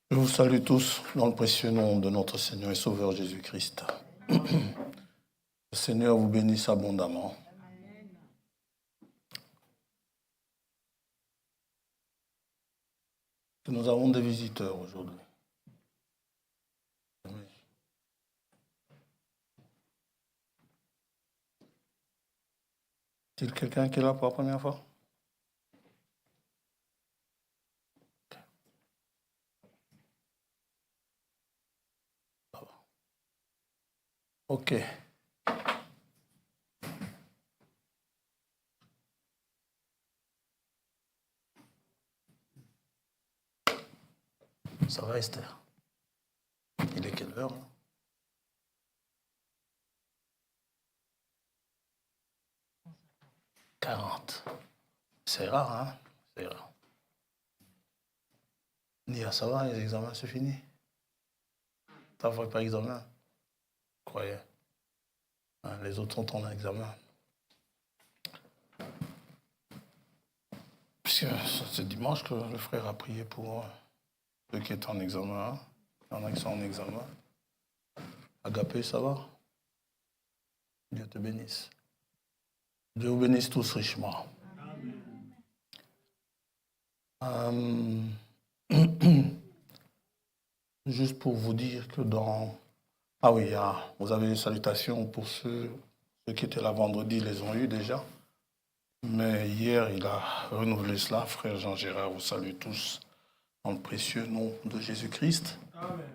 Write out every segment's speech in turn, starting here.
Je vous salue tous dans le précieux nom de notre Seigneur et Sauveur Jésus-Christ. Le Seigneur vous bénisse abondamment. Nous avons des visiteurs aujourd'hui. Est-il quelqu'un qui est là pour la première fois? Ok. Ça va, Esther? Il est quelle heure, là? 40. C'est rare, hein? C'est rare. Nia, ça va, les examens, c'est fini? T'as fait pas examen? Croyez. Hein, les autres sont en examen. Puisque c'est dimanche que le frère a prié pour ceux qui étaient en examen. Il y en a qui sont en examen. Agapé, ça va? Dieu te bénisse. Dieu vous bénisse tous richement. Juste pour vous dire que dans... Ah oui, vous avez des salutations pour ceux qui étaient là vendredi, ils les ont eu déjà. Mais hier, il a renouvelé cela. Frère Jean-Gérard vous salue tous dans le précieux nom de Jésus-Christ. Amen.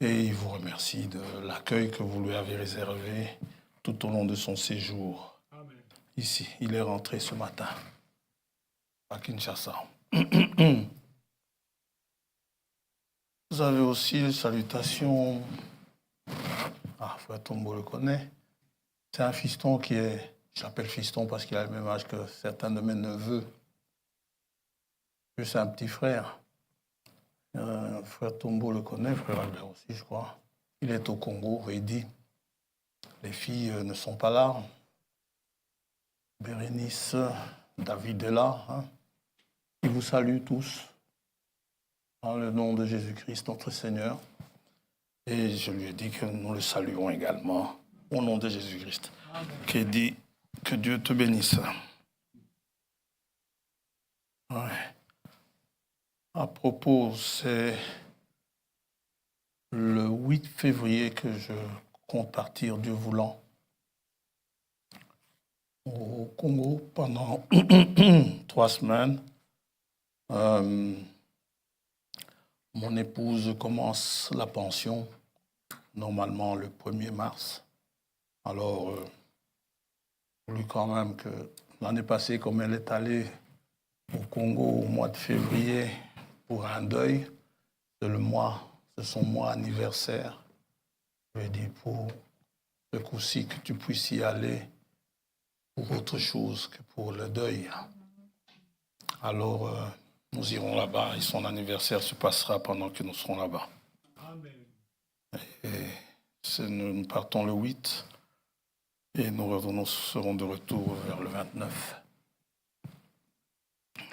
Et il vous remercie de l'accueil que vous lui avez réservé tout au long de son séjour. Amen. Ici, il est rentré ce matin à Kinshasa. Vous avez aussi les salutations. Frère Tombo le connaît. C'est un fiston qui est... Je l'appelle fiston parce qu'il a le même âge que certains de mes neveux. C'est un petit frère. Frère Tombo le connaît, frère Albert aussi, je crois. Il est au Congo, il dit. Les filles ne sont pas là. Bérénice, David est là. Hein. Ils vous saluent tous. Dans le nom de Jésus-Christ, notre Seigneur. Et je lui ai dit que nous le saluons également. Au nom de Jésus-Christ. Qui dit que Dieu te bénisse. Ouais. À propos, c'est le 8 février que je compte partir, Dieu voulant, au Congo pendant 3 semaines. Mon épouse commence la pension, normalement le 1er mars. Alors, je voulais quand même que l'année passée, comme elle est allée au Congo au mois de février pour un deuil, c'est son mois anniversaire. Je lui ai dit pour ce coup-ci que tu puisses y aller pour autre chose que pour le deuil. Alors, nous irons là-bas et son anniversaire se passera pendant que nous serons là-bas. Amen. Et nous partons le 8 et nous serons de retour vers le 29.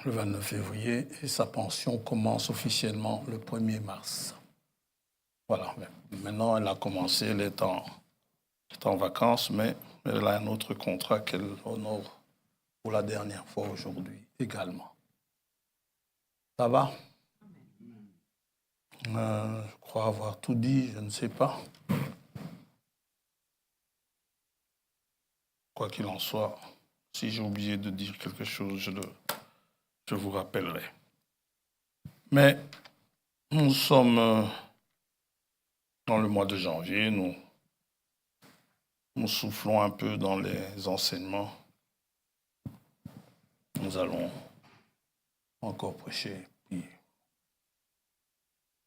Le 29 février et sa pension commence officiellement le 1er mars. Voilà. Maintenant, elle a commencé, elle est en vacances, mais elle a un autre contrat qu'elle honore pour la dernière fois aujourd'hui également. Ça va? Je crois avoir tout dit, je ne sais pas. Quoi qu'il en soit, si j'ai oublié de dire quelque chose, je vous rappellerai. Mais nous sommes dans le mois de janvier, nous soufflons un peu dans les enseignements. Nous allons encore prêcher, puis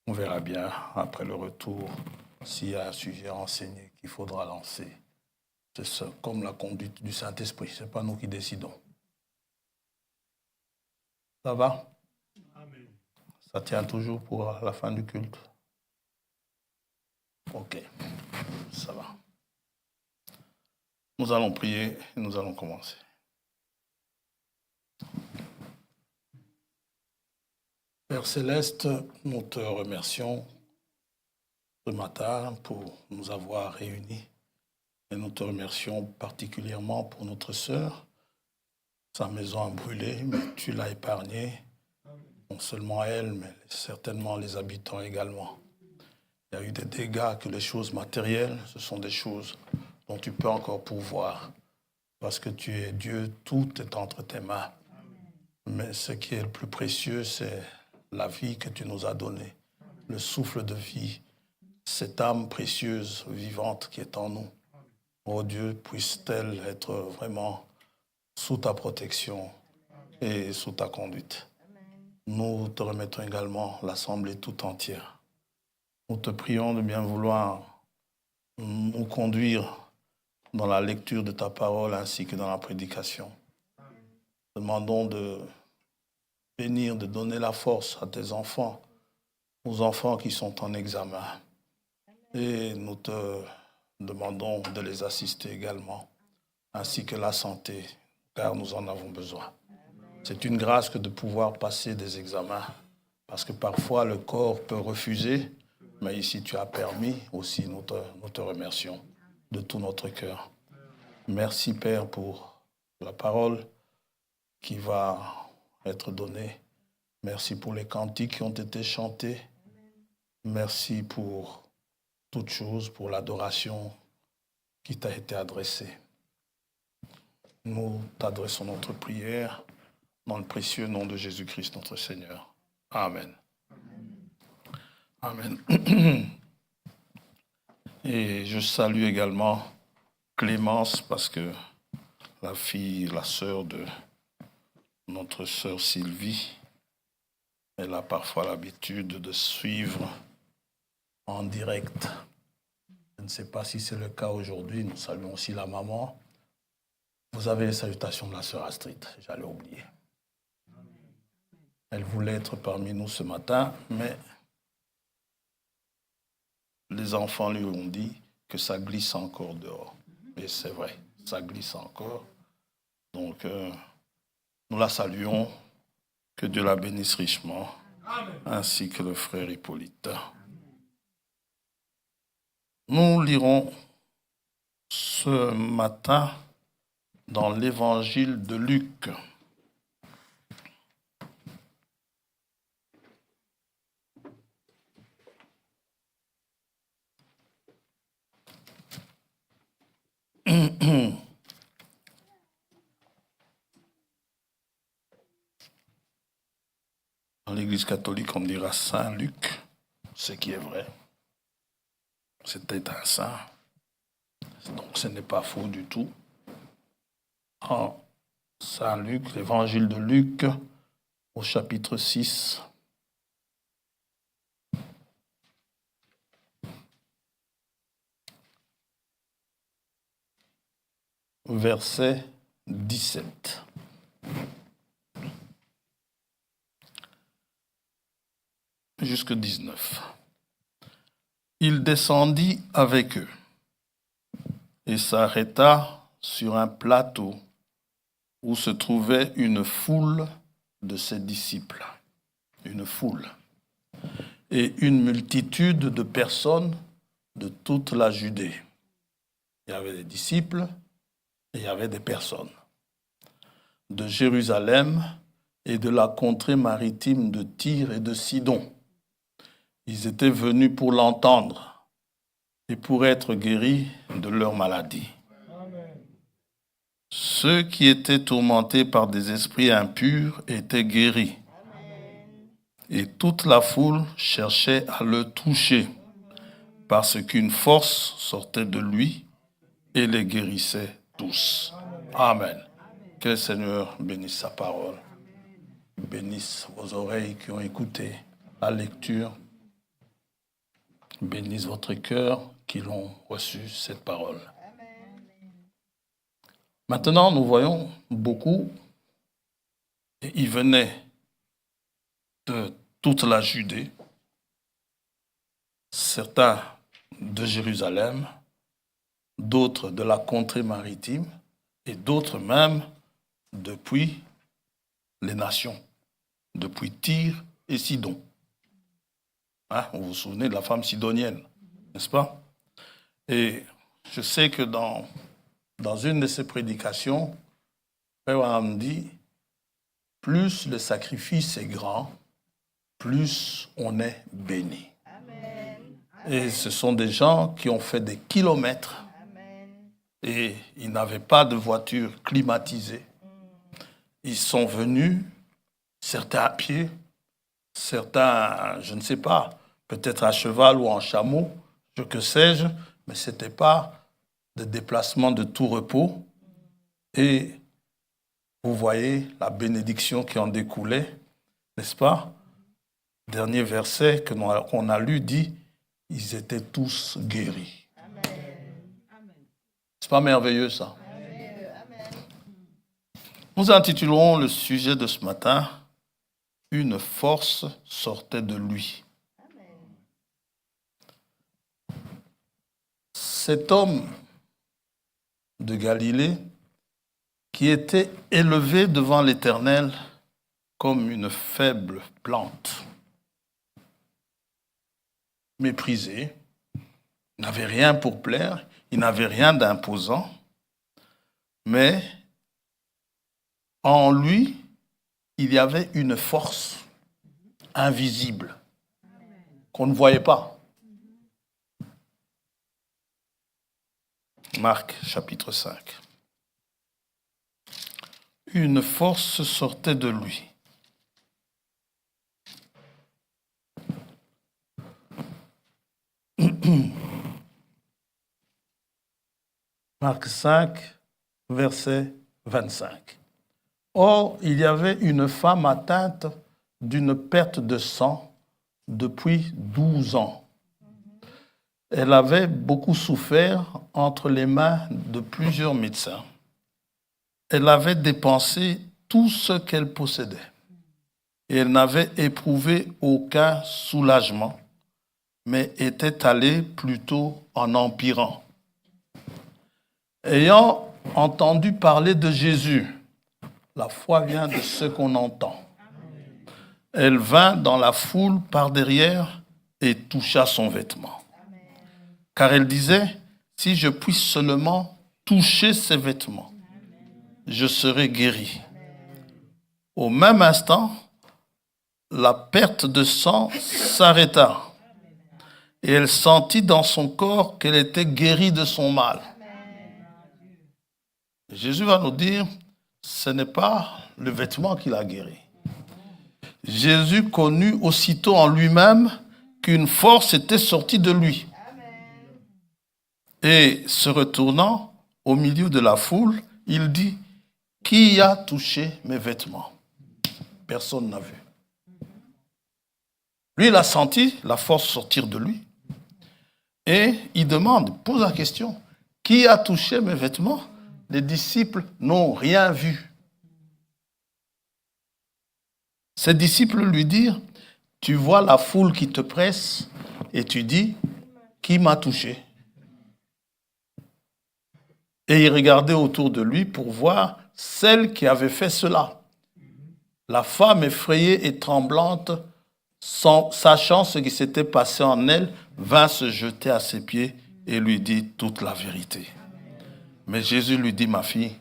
on verra bien après le retour s'il y a un sujet enseigné qu'il faudra lancer. C'est ça, comme la conduite du Saint-Esprit, ce n'est pas nous qui décidons. Ça va? Amen. Ça tient toujours pour la fin du culte? Ok, ça va. Nous allons prier et nous allons commencer. Père Père Céleste, nous te remercions ce matin pour nous avoir réunis. Et nous te remercions particulièrement pour notre sœur. Sa maison a brûlé, mais tu l'as épargnée. Non seulement elle, mais certainement les habitants également. Il y a eu des dégâts, que les choses matérielles, ce sont des choses dont tu peux encore pourvoir. Parce que tu es Dieu, tout est entre tes mains. Mais ce qui est le plus précieux, c'est la vie que tu nous as donnée, le souffle de vie, cette âme précieuse, vivante qui est en nous. Oh Dieu, puisse-t-elle être vraiment sous ta protection et sous ta conduite. Nous te remettons également l'Assemblée tout entière. Nous te prions de bien vouloir nous conduire dans la lecture de ta parole ainsi que dans la prédication. Demandons de bénir, de donner la force à tes enfants, aux enfants qui sont en examen. Et nous te demandons de les assister également, ainsi que la santé, car nous en avons besoin. C'est une grâce que de pouvoir passer des examens, parce que parfois le corps peut refuser, mais ici tu as permis aussi, nous te remercions de tout notre cœur. Merci Père pour la parole qui va être donnée. Merci pour les cantiques qui ont été chantés. Merci pour toutes choses, pour l'adoration qui t'a été adressée. Nous t'adressons notre prière dans le précieux nom de Jésus-Christ, notre Seigneur. Amen. Amen. Et je salue également Clémence, parce que la sœur de notre sœur Sylvie, elle a parfois l'habitude de suivre en direct. Je ne sais pas si c'est le cas aujourd'hui. Nous saluons aussi la maman. Vous avez les salutations de la sœur Astrid, j'allais oublier. Elle voulait être parmi nous ce matin, mais les enfants lui ont dit que ça glisse encore dehors. Et c'est vrai, ça glisse encore. Donc, nous la saluons, que Dieu la bénisse richement, ainsi que le frère Hippolyte. Nous lirons ce matin dans l'évangile de Luc. Dans l'Église catholique, on dira Saint Luc, ce qui est vrai. C'était un saint. Donc ce n'est pas faux du tout. En Saint Luc, l'évangile de Luc, au chapitre 6. Verset 17. Jusque 19. Il descendit avec eux et s'arrêta sur un plateau où se trouvait une foule de ses disciples. Une foule. Et une multitude de personnes de toute la Judée. Il y avait des disciples et il y avait des personnes. De Jérusalem et de la contrée maritime de Tyr et de Sidon. Ils étaient venus pour l'entendre et pour être guéris de leur maladie. Ceux qui étaient tourmentés par des esprits impurs étaient guéris. Et toute la foule cherchait à le toucher, parce qu'une force sortait de lui et les guérissait tous. Amen. Que le Seigneur bénisse sa parole. Bénisse vos oreilles qui ont écouté la lecture. Bénisse votre cœur qui l'ont reçu cette parole. Maintenant, nous voyons beaucoup, et ils venaient de toute la Judée, certains de Jérusalem, d'autres de la contrée maritime, et d'autres même depuis les nations, depuis Tyr et Sidon. Hein, vous vous souvenez de la femme sidonienne, n'est-ce pas? Et je sais que dans une de ses prédications, Frère Branham dit, plus le sacrifice est grand, plus on est béni. Amen. Et ce sont des gens qui ont fait des kilomètres. Amen. Et ils n'avaient pas de voiture climatisée. Ils sont venus, certains à pied, certains, je ne sais pas, peut-être à cheval ou en chameau, que sais-je, mais ce n'était pas des déplacements de tout repos. Et vous voyez la bénédiction qui en découlait, n'est-ce pas? Dernier verset qu'on a lu dit, ils étaient tous guéris. Amen. C'est pas merveilleux ça? Amen. Nous intitulerons le sujet de ce matin, une force sortait de lui. Amen. Cet homme de Galilée qui était élevé devant l'Éternel comme une faible plante, méprisé, n'avait rien pour plaire, il n'avait rien d'imposant, mais en lui, il y avait une force invisible qu'on ne voyait pas. Marc, chapitre 5. Une force sortait de lui. Marc 5, verset 25. Or, il y avait une femme atteinte d'une perte de sang depuis 12 ans. Elle avait beaucoup souffert entre les mains de plusieurs médecins. Elle avait dépensé tout ce qu'elle possédait et elle n'avait éprouvé aucun soulagement, mais était allée plutôt en empirant. Ayant entendu parler de Jésus, la foi vient de ce qu'on entend. Elle vint dans la foule par derrière et toucha son vêtement. Car elle disait, si je puis seulement toucher ses vêtements, je serai guérie. Au même instant, la perte de sang s'arrêta et elle sentit dans son corps qu'elle était guérie de son mal. Jésus va nous dire, ce n'est pas le vêtement qui l'a guéri. Jésus connut aussitôt en lui-même qu'une force était sortie de lui. Et se retournant au milieu de la foule, il dit, qui a touché mes vêtements? Personne n'a vu. Lui, il a senti la force sortir de lui. Et il pose la question, qui a touché mes vêtements? Les disciples n'ont rien vu. Ses disciples lui dirent, tu vois la foule qui te presse et tu dis, qui m'a touché? Et il regardait autour de lui pour voir celle qui avait fait cela. La femme effrayée et tremblante, sachant ce qui s'était passé en elle, vint se jeter à ses pieds et lui dit toute la vérité. Mais Jésus lui dit, ma fille,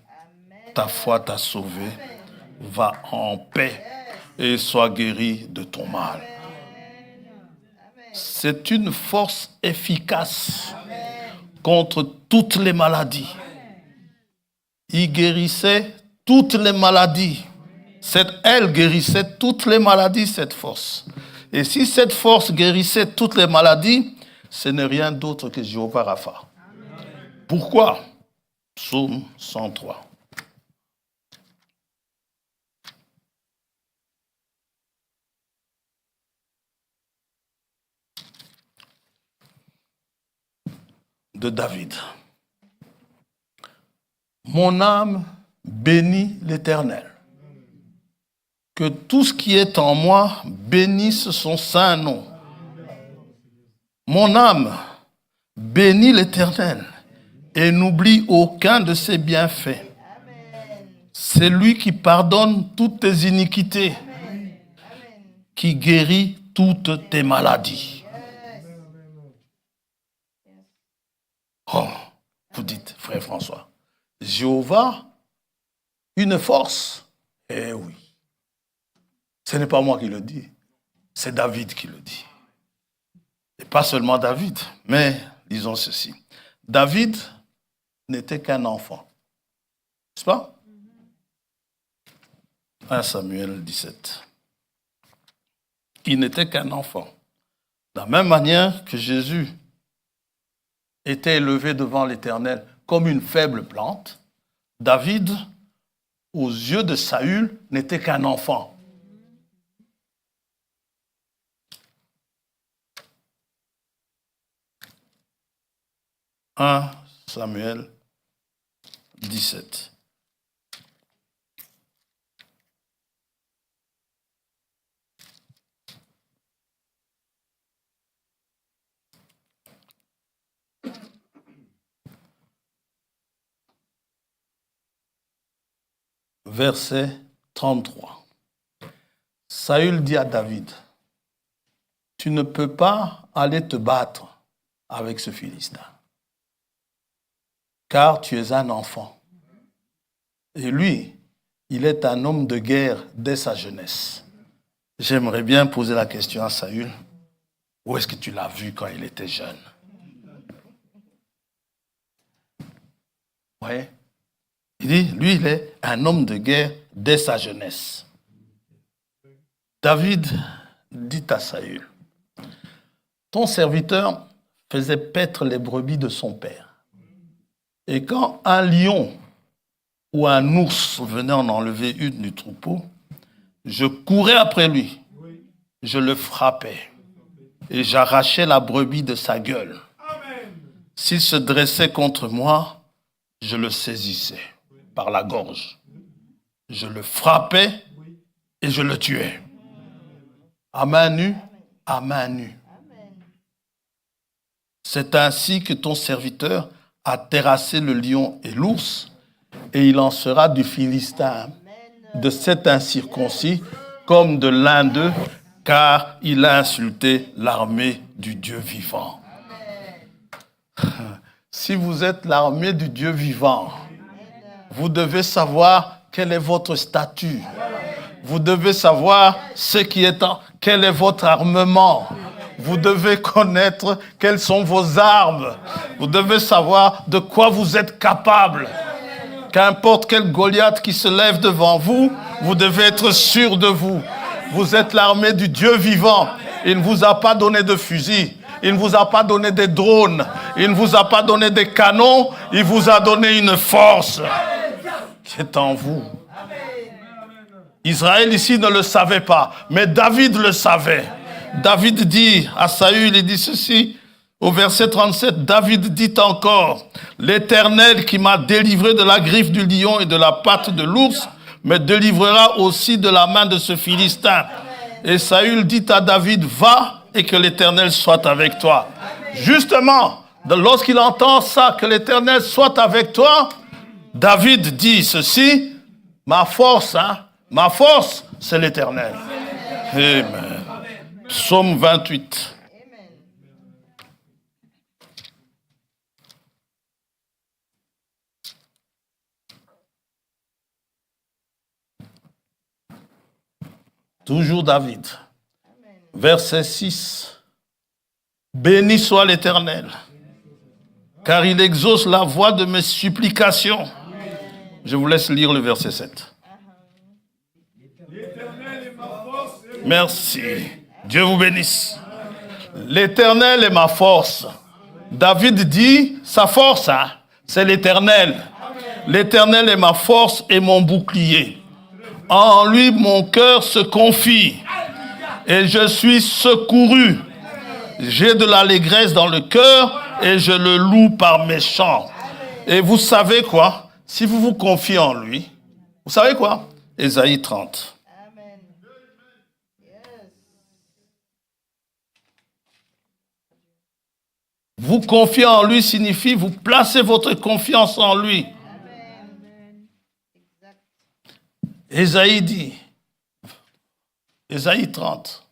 ta foi t'a sauvée, va en paix et sois guérie de ton mal. C'est une force efficace contre toutes les maladies. Il guérissait toutes les maladies. Elle guérissait toutes les maladies, cette force. Et si cette force guérissait toutes les maladies, ce n'est rien d'autre que Jéhovah Rapha. Pourquoi? Psaume 103. De David. Mon âme bénit l'Éternel. Que tout ce qui est en moi bénisse son saint nom. Mon âme bénit l'Éternel et n'oublie aucun de ses bienfaits. C'est lui qui pardonne toutes tes iniquités, qui guérit toutes tes maladies. Oh, vous dites, frère François, Jéhovah, une force. Eh oui. Ce n'est pas moi qui le dis, c'est David qui le dit. Et pas seulement David, mais disons ceci. David n'était qu'un enfant. N'est-ce pas? 1 Samuel 17. Il n'était qu'un enfant. De la même manière que Jésus était élevé devant l'Éternel comme une faible plante, David, aux yeux de Saül, n'était qu'un enfant. « 1 Samuel 17. Verset 33. Saül dit à David, « Tu ne peux pas aller te battre avec ce Philistin, car tu es un enfant. Et lui, il est un homme de guerre dès sa jeunesse. » J'aimerais bien poser la question à Saül, où est-ce que tu l'as vu quand il était jeune? Oui. Il dit, lui, il est un homme de guerre dès sa jeunesse. David dit à Saül, ton serviteur faisait paître les brebis de son père. Et quand un lion ou un ours venait en enlever une du troupeau, je courais après lui, je le frappais et j'arrachais la brebis de sa gueule. S'il se dressait contre moi, je le saisissais par la gorge. Je le frappais et je le tuais. À main nue, à main nue. C'est ainsi que ton serviteur a terrassé le lion et l'ours, et il en sera du Philistin, de cet incirconcis, comme de l'un d'eux, car il a insulté l'armée du Dieu vivant. Si vous êtes l'armée du Dieu vivant, vous devez savoir quel est votre statut. Vous devez savoir quel est votre armement. Vous devez connaître quelles sont vos armes. Vous devez savoir de quoi vous êtes capable. Qu'importe quel Goliath qui se lève devant vous, vous devez être sûr de vous. Vous êtes l'armée du Dieu vivant. Il ne vous a pas donné de fusil. Il ne vous a pas donné des drones. Il ne vous a pas donné des canons. Il vous a donné une force qui est en vous. Israël ici ne le savait pas, mais David le savait. David dit à Saül, il dit ceci, au verset 37, David dit encore, « L'Éternel qui m'a délivré de la griffe du lion et de la patte de l'ours, me délivrera aussi de la main de ce Philistin. » Et Saül dit à David, « Va et que l'Éternel soit avec toi. » Justement, lorsqu'il entend ça, que l'Éternel soit avec toi, David dit ceci, « Ma force, c'est l'Éternel. » Amen. Psaume 28. Toujours David. Verset 6. Béni soit l'Éternel, car il exauce la voix de mes supplications. Je vous laisse lire le verset 7. Merci. Dieu vous bénisse. L'Éternel est ma force. David dit, sa force, c'est l'Éternel. L'Éternel est ma force et mon bouclier. En lui, mon cœur se confie et je suis secouru. J'ai de l'allégresse dans le cœur et je le loue par mes chants. Et vous savez quoi? Si vous vous confiez en lui, vous savez quoi? Ésaïe 30. Vous confier en lui signifie vous placez votre confiance en lui. Ésaïe dit, Ésaïe 30,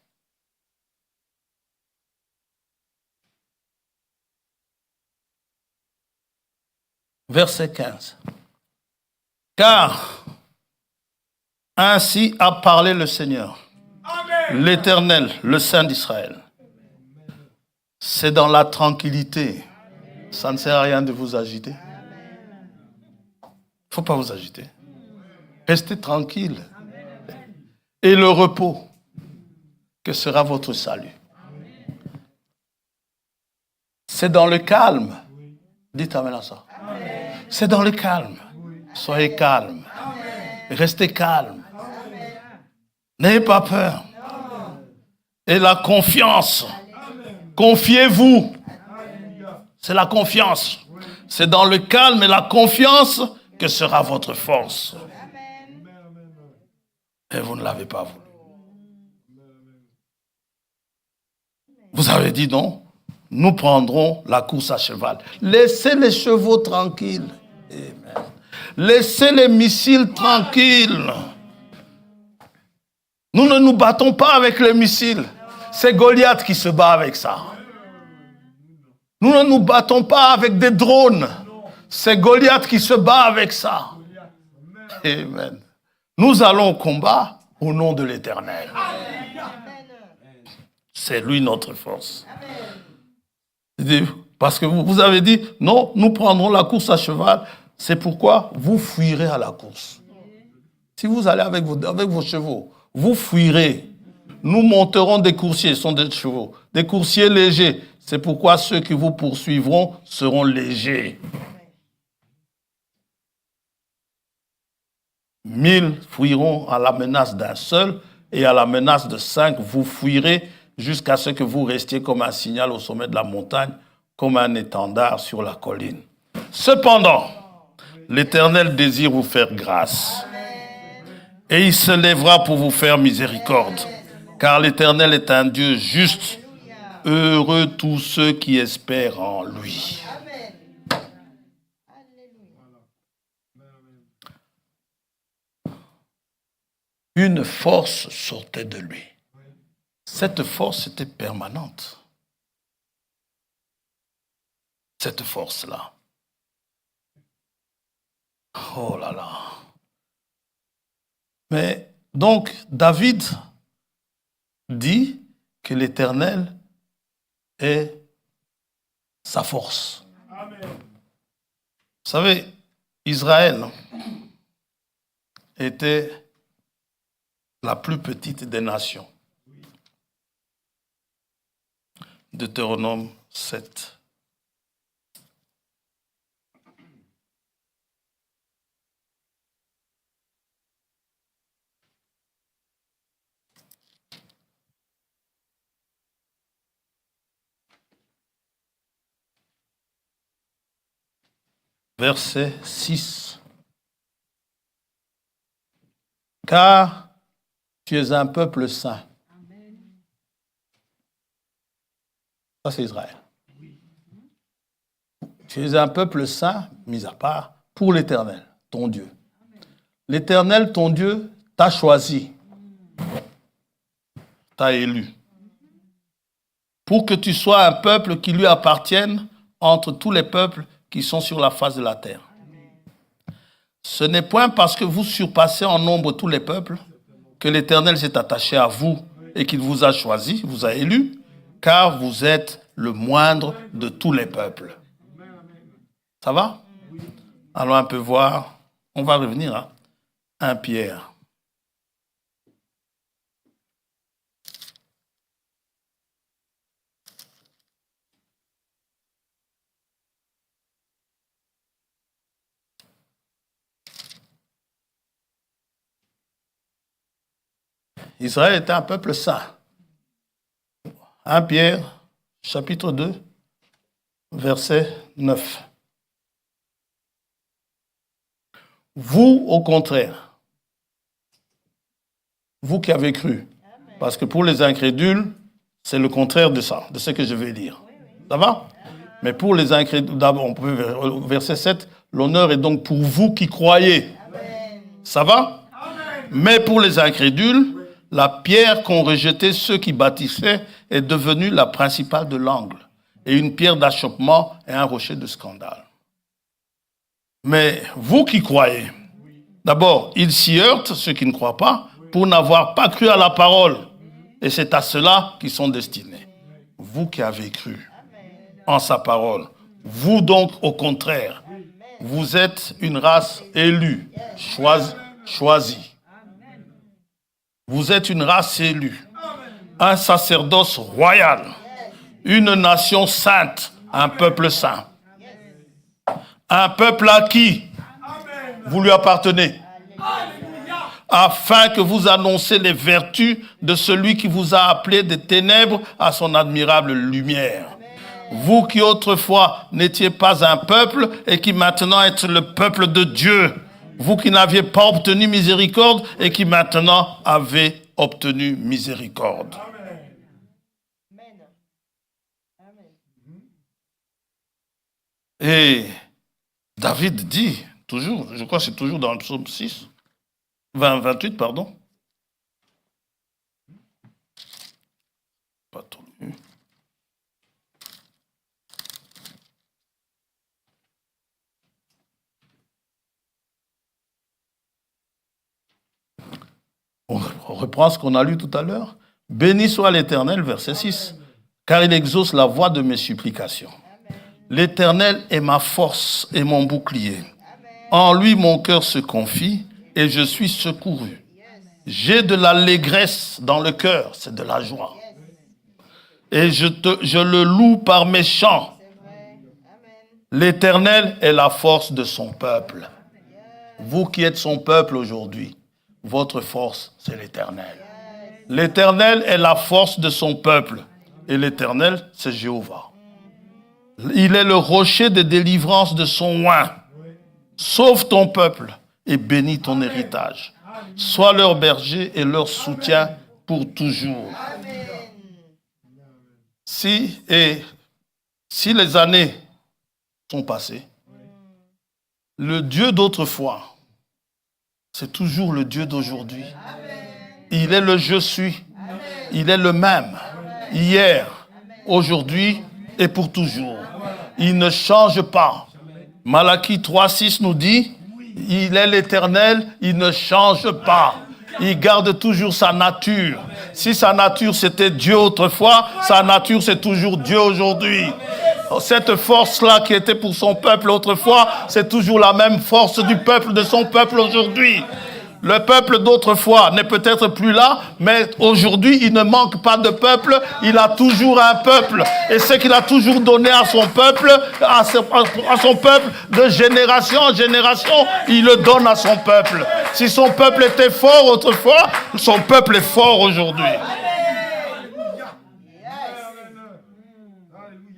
verset 15. Car ainsi a parlé le Seigneur, l'Éternel, le Saint d'Israël. C'est dans la tranquillité. Ça ne sert à rien de vous agiter. Il ne faut pas vous agiter. Restez tranquille. Et le repos, que sera votre salut. C'est dans le calme. Dites amen à ça. C'est dans le calme. Soyez calme. Restez calme. N'ayez pas peur. Et la confiance. Confiez-vous. C'est la confiance. C'est dans le calme et la confiance que sera votre force. Et vous ne l'avez pas voulu. Vous avez dit non, nous prendrons la course à cheval. Laissez les chevaux tranquilles. Amen. Laissez les missiles tranquilles. Nous ne nous battons pas avec les missiles. C'est Goliath qui se bat avec ça. Nous ne nous battons pas avec des drones. C'est Goliath qui se bat avec ça. Amen. Nous allons au combat au nom de l'Éternel. C'est lui notre force. Parce que vous avez dit, non, nous prendrons la course à cheval. C'est pourquoi vous fuirez à la course. Si vous allez avec vos chevaux, vous fuirez. Nous monterons des coursiers, ce sont des chevaux, des coursiers légers. C'est pourquoi ceux qui vous poursuivront seront légers. 1000 fuiront à la menace d'un seul, et à la menace de 5, vous fuirez jusqu'à ce que vous restiez comme un signal au sommet de la montagne, comme un étendard sur la colline. Cependant, l'Éternel désire vous faire grâce, et il se lèvera pour vous faire miséricorde, car l'Éternel est un Dieu juste. Heureux tous ceux qui espèrent en lui. Une force sortait de lui. Cette force était permanente. Cette force-là. Oh là là. Mais donc, David dit que l'Éternel est sa force. Amen. Vous savez, Israël était la plus petite des nations. Deutéronome 7. Verset 6. Car tu es un peuple saint. Amen. Ça, c'est Israël. Tu es un peuple saint, mis à part, pour l'Éternel, ton Dieu. L'Éternel, ton Dieu, t'a choisi, t'a élu, pour que tu sois un peuple qui lui appartienne entre tous les peuples qui sont sur la face de la terre. Ce n'est point parce que vous surpassez en nombre tous les peuples que l'Éternel s'est attaché à vous et qu'il vous a choisi, vous a élu, car vous êtes le moindre de tous les peuples. Ça va? Allons un peu voir. On va revenir à 1 Pierre. Israël était un peuple saint. 1 Pierre, chapitre 2, verset 9. Vous, au contraire, vous qui avez cru, parce que pour les incrédules, c'est le contraire de ça, de ce que je vais dire. Ça va? Mais pour les incrédules, d'abord, on peut verset 7, l'honneur est donc pour vous qui croyez. Ça va? Mais pour les incrédules, la pierre qu'ont rejetée ceux qui bâtissaient est devenue la principale de l'angle, et une pierre d'achoppement et un rocher de scandale. Mais vous qui croyez, d'abord, ils s'y heurtent, ceux qui ne croient pas, pour n'avoir pas cru à la parole. Et c'est à cela qu'ils sont destinés. Vous qui avez cru en sa parole, vous donc, au contraire, vous êtes une race élue, choisie. Vous êtes une race élue, un sacerdoce royal, une nation sainte, un peuple saint. Un peuple à qui vous lui appartenez, afin que vous annoncez les vertus de celui qui vous a appelé des ténèbres à son admirable lumière. Vous qui autrefois n'étiez pas un peuple et qui maintenant êtes le peuple de Dieu. Vous qui n'aviez pas obtenu miséricorde et qui maintenant avez obtenu miséricorde. Et David dit, toujours, je crois que c'est toujours dans le psaume 6, 28, pardon. Pas tout lu. On reprend ce qu'on a lu tout à l'heure. Béni soit l'Éternel, verset 6, car il exauce la voix de mes supplications. L'Éternel est ma force et mon bouclier. En lui, mon cœur se confie et je suis secouru. J'ai de l'allégresse dans le cœur, c'est de la joie. Et je le loue par mes chants. L'Éternel est la force de son peuple. Vous qui êtes son peuple aujourd'hui, votre force, c'est l'Éternel. L'Éternel est la force de son peuple. Et l'Éternel, c'est Jéhovah. Il est le rocher de délivrance de son oint. Sauve ton peuple et bénis ton héritage. Sois leur berger et leur soutien pour toujours. Si les années sont passées, le Dieu d'autrefois, c'est toujours le Dieu d'aujourd'hui. Il est le je suis. Il est le même. Hier, aujourd'hui et pour toujours. Il ne change pas. Malachie 3,6 nous dit, il est l'Éternel, il ne change pas. Il garde toujours sa nature. Si sa nature c'était Dieu autrefois, sa nature c'est toujours Dieu aujourd'hui. Cette force-là qui était pour son peuple autrefois, c'est toujours la même force du peuple de son peuple aujourd'hui. Le peuple d'autrefois n'est peut-être plus là, mais aujourd'hui, il ne manque pas de peuple. Il a toujours un peuple. Et ce qu'il a toujours donné à son peuple, de génération en génération, il le donne à son peuple. Si son peuple était fort autrefois, son peuple est fort aujourd'hui.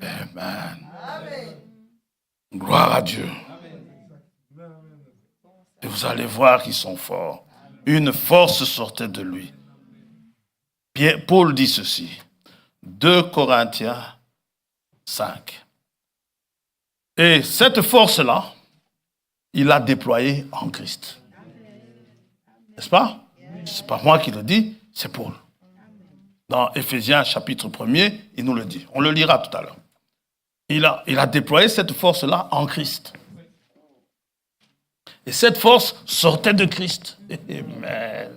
Amen. Gloire à Dieu. Et vous allez voir qu'ils sont forts. Une force sortait de lui. Paul dit ceci. 2 Corinthiens 5. Et cette force-là, il l'a déployée en Christ. N'est-ce pas? Ce n'est pas moi qui le dis, c'est Paul. Dans Éphésiens chapitre 1er, il nous le dit. On le lira tout à l'heure. Il a déployé cette force-là en Christ. Et cette force sortait de Christ. Amen.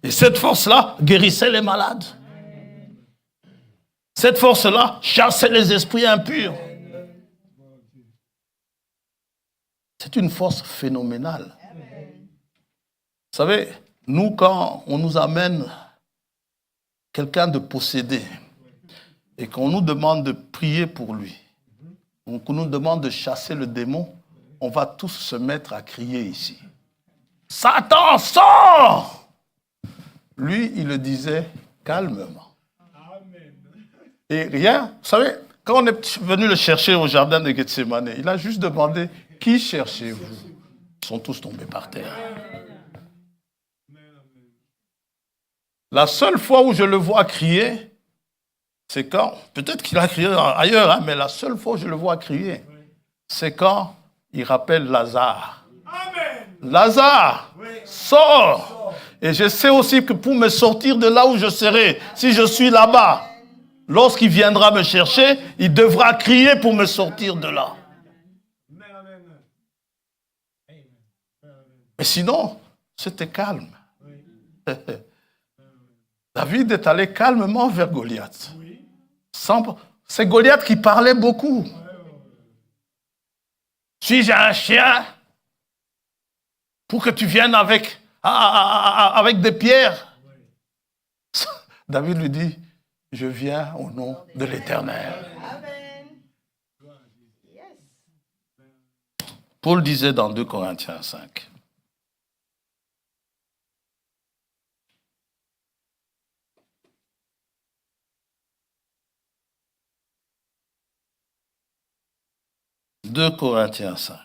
Et cette force-là guérissait les malades. Cette force-là chassait les esprits impurs. C'est une force phénoménale. Vous savez, nous, quand on nous amène quelqu'un de possédé et qu'on nous demande de prier pour lui, ou qu'on nous demande de chasser le démon, on va tous se mettre à crier ici. Satan, sors! Lui, il le disait calmement. Et rien, vous savez, quand on est venu le chercher au jardin de Gethsémane, il a juste demandé, qui cherchez-vous? Ils sont tous tombés par terre. La seule fois où je le vois crier, c'est quand, peut-être qu'il a crié ailleurs, mais la seule fois où je le vois crier, c'est quand il rappelle Lazare. Amen. Lazare, oui. Sors. Et je sais aussi que pour me sortir de là où je serai, si je suis là-bas, lorsqu'il viendra me chercher, il devra crier pour me sortir de là. Mais sinon, c'était calme. David est allé calmement vers Goliath. C'est Goliath qui parlait beaucoup. Suis-je un chien pour que tu viennes avec des pierres? David lui dit, je viens au nom de l'Éternel. Paul disait dans 2 Corinthiens 5. « 2 Corinthiens 5.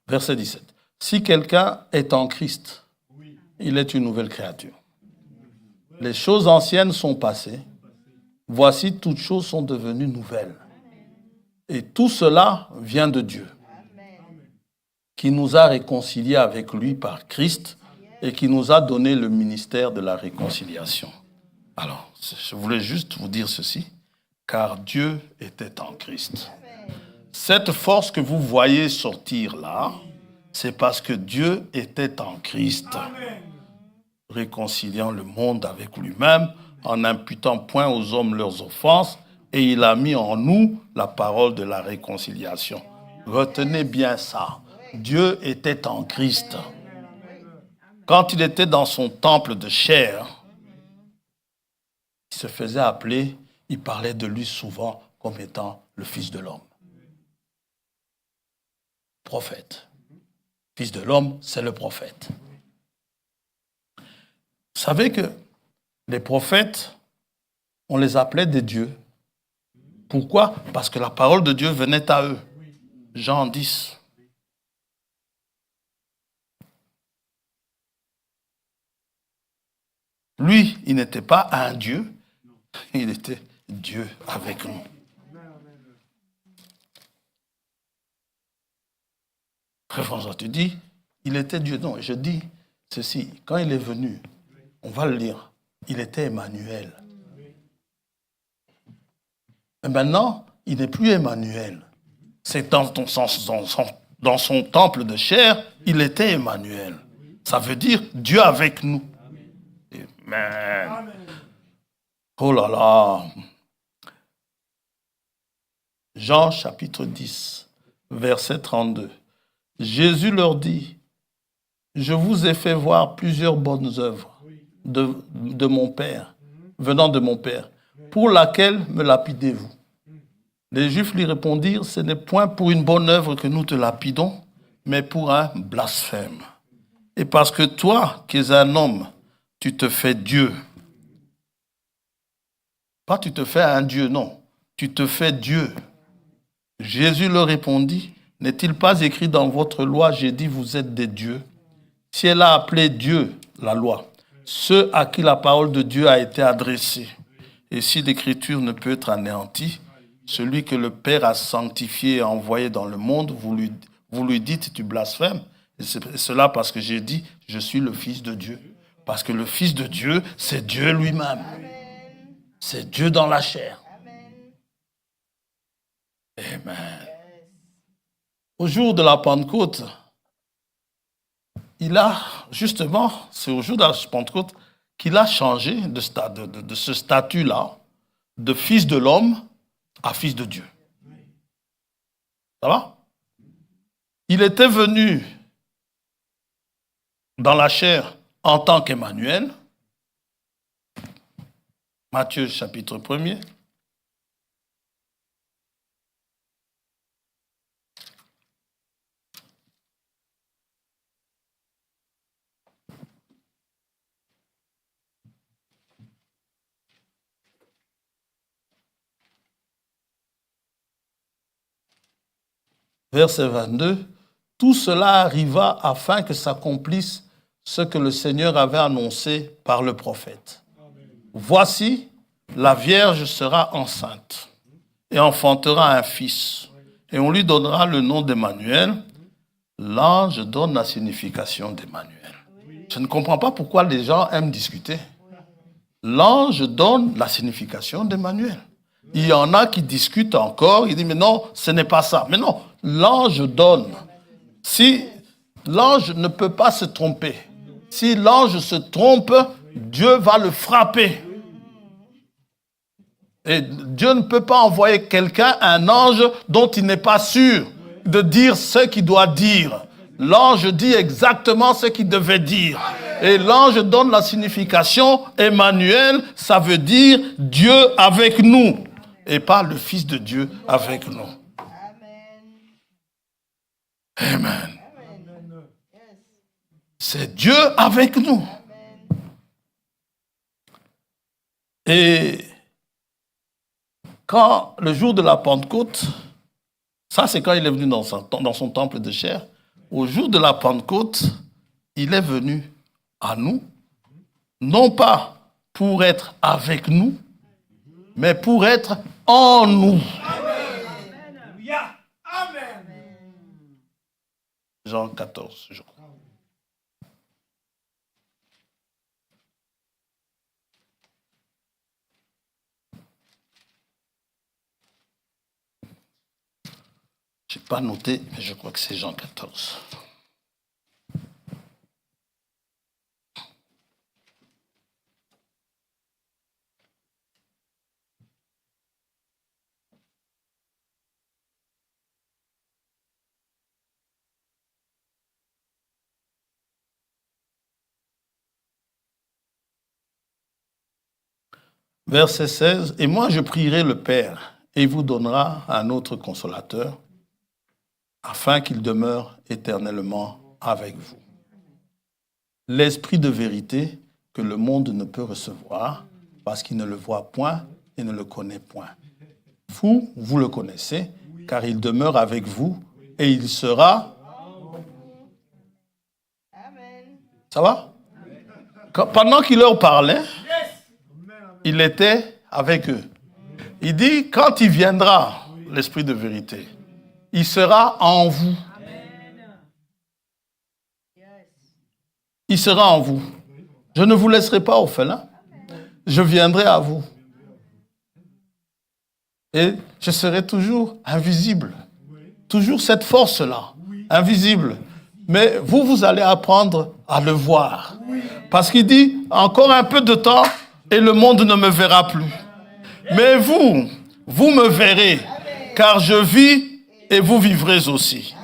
Verset 17. Si quelqu'un est en Christ, il est une nouvelle créature. Les choses anciennes sont passées. Voici, toutes choses sont devenues nouvelles. Et tout cela vient de Dieu, qui nous a réconciliés avec lui par Christ et qui nous a donné le ministère de la réconciliation. Alors, je voulais juste vous dire ceci, car Dieu était en Christ. Cette force que vous voyez sortir là, c'est parce que Dieu était en Christ, réconciliant le monde avec lui-même, en n'imputant point aux hommes leurs offenses, et il a mis en nous la parole de la réconciliation. Retenez bien ça. Dieu était en Christ. Quand il était dans son temple de chair, il se faisait appeler, il parlait de lui souvent comme étant le Fils de l'homme. Prophète. Fils de l'homme, c'est le prophète. Vous savez que les prophètes, on les appelait des dieux. Pourquoi? Parce que la parole de Dieu venait à eux. Jean 10. Lui, il n'était pas un Dieu, il était Dieu avec nous. Frère François, tu dis, il était Dieu. Non, je dis ceci, quand il est venu, on va le lire, il était Emmanuel. Mais maintenant, il n'est plus Emmanuel. C'est dans son temple de chair, il était Emmanuel. Ça veut dire Dieu avec nous. Amen. Oh là là. Jean chapitre 10, verset 32. Jésus leur dit, je vous ai fait voir plusieurs bonnes œuvres de mon Père, venant de mon Père, pour laquelle me lapidez-vous? Les Juifs lui répondirent, ce n'est point pour une bonne œuvre que nous te lapidons, mais pour un blasphème. Et parce que toi, qui es un homme, tu te fais Dieu. Pas tu te fais un Dieu, non. Tu te fais Dieu. Jésus leur répondit, n'est-il pas écrit dans votre loi, j'ai dit, vous êtes des dieux? Si elle a appelé Dieu, la loi, ceux à qui la parole de Dieu a été adressée, et si l'écriture ne peut être anéantie, celui que le Père a sanctifié et envoyé dans le monde, vous lui dites, tu blasphèmes. Et c'est cela parce que j'ai dit, je suis le Fils de Dieu. Parce que le Fils de Dieu, c'est Dieu lui-même. C'est Dieu dans la chair. Amen. Au jour de la Pentecôte, il a, justement, c'est au jour de la Pentecôte qu'il a changé de ce statut-là, de fils de l'homme à fils de Dieu. Ça va? Il était venu dans la chair en tant qu'Emmanuel. Matthieu chapitre 1er. Verset 22, tout cela arriva afin que s'accomplisse ce que le Seigneur avait annoncé par le prophète. Voici, la Vierge sera enceinte et enfantera un fils, et on lui donnera le nom d'Emmanuel. L'ange donne la signification d'Emmanuel. Je ne comprends pas pourquoi les gens aiment discuter. l'ange donne la signification d'Emmanuel. Il y en a qui discutent encore, ils disent, mais non, ce n'est pas ça. Mais non, l'ange donne. Si l'ange ne peut pas se tromper, si l'ange se trompe, Dieu va le frapper. Et Dieu ne peut pas envoyer quelqu'un, un ange, dont il n'est pas sûr de dire ce qu'il doit dire. L'ange dit exactement ce qu'il devait dire. Et l'ange donne la signification, Emmanuel, ça veut dire Dieu avec nous. Et pas le Fils de Dieu avec nous. Amen. C'est Dieu avec nous. Et quand le jour de la Pentecôte, ça c'est quand il est venu dans son temple de chair, au jour de la Pentecôte, il est venu à nous, non pas pour être avec nous, mais pour être en nous. Amen. Jean 14, je crois. Je n'ai pas noté, mais je crois que c'est Jean 14. Verset 16, « Et moi je prierai le Père, et il vous donnera un autre consolateur, afin qu'il demeure éternellement avec vous. L'Esprit de vérité que le monde ne peut recevoir, parce qu'il ne le voit point et ne le connaît point. Vous le connaissez, car il demeure avec vous, et il sera... » Ça va? Pendant qu'il leur parlait, il était avec eux. Il dit, quand il viendra, l'Esprit de vérité, il sera en vous. Il sera en vous. Je ne vous laisserai pas orphelins. Je viendrai à vous. Et je serai toujours invisible. Toujours cette force-là, invisible. Mais vous allez apprendre à le voir. Parce qu'il dit, encore un peu de temps, et le monde ne me verra plus. Mais vous me verrez, car je vis et vous vivrez aussi.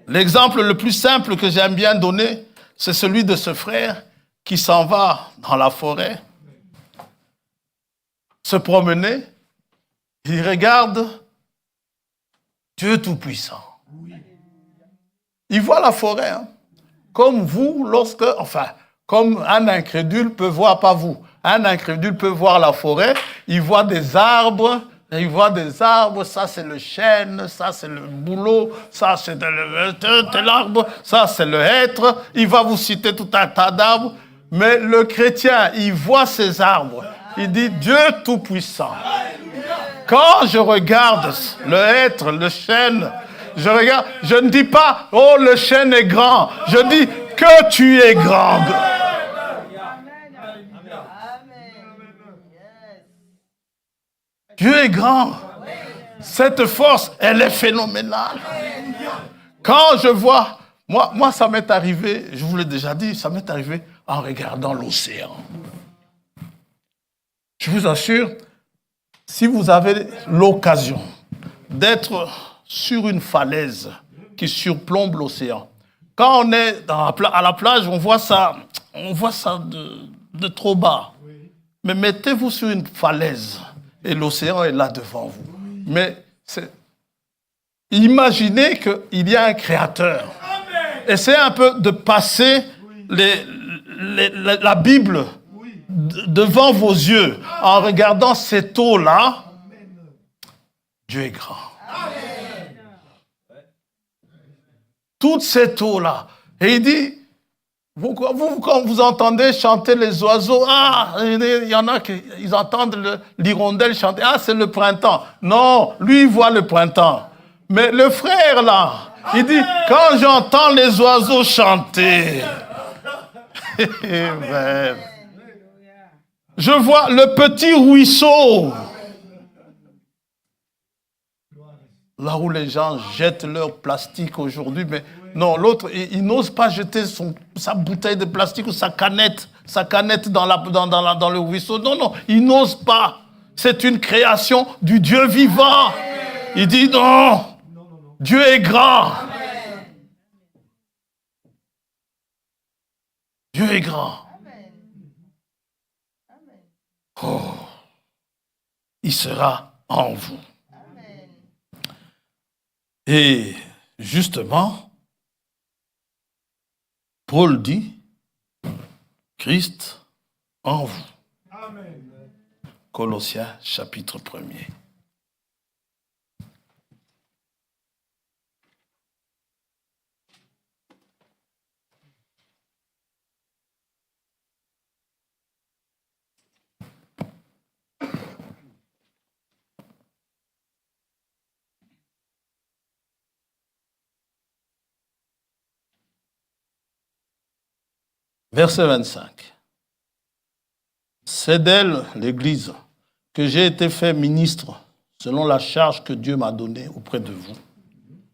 L'exemple le plus simple que j'aime bien donner, c'est celui de ce frère qui s'en va dans la forêt, se promener, il regarde Dieu Tout-Puissant. Il voit la forêt, hein, comme vous, comme un incrédule peut voir, pas vous. Un incrédule peut voir la forêt, il voit des arbres, ça c'est le chêne, ça c'est le bouleau, ça c'est l'arbre, ça c'est le hêtre, il va vous citer tout un tas d'arbres, mais le chrétien, il voit ces arbres, il dit Dieu Tout-Puissant. Quand je regarde le hêtre, le chêne, je ne dis pas, oh le chêne est grand, je dis que tu es grande. Dieu est grand. Cette force, elle est phénoménale. Quand je vois, moi ça m'est arrivé, je vous l'ai déjà dit, ça m'est arrivé en regardant l'océan. Je vous assure, si vous avez l'occasion d'être sur une falaise qui surplombe l'océan, quand on est à la plage, on voit ça de trop bas. Mais mettez-vous sur une falaise et l'océan est là devant vous. Mais imaginez qu'il y a un créateur. Essayez un peu de passer la Bible devant vos yeux en regardant cette eau-là. Dieu est grand. Toute cette eau-là. Et il dit, vous, quand vous entendez chanter les oiseaux, il y en a qui ils entendent l'hirondelle chanter, c'est le printemps. Non, lui, il voit le printemps. Mais le frère, là, il dit, quand j'entends les oiseaux chanter, Je vois le petit ruisseau. Là où les gens jettent leur plastique aujourd'hui, mais non, l'autre, il n'ose pas jeter sa bouteille de plastique ou sa canette dans le ruisseau. Non, non, il n'ose pas. C'est une création du Dieu vivant. Il dit non, Dieu est grand. Dieu est grand. Oh, il sera en vous. Et justement, Paul dit, Christ en vous. Amen. Colossiens chapitre 1er. Verset 25. C'est d'elle, l'Église, que j'ai été fait ministre selon la charge que Dieu m'a donnée auprès de vous,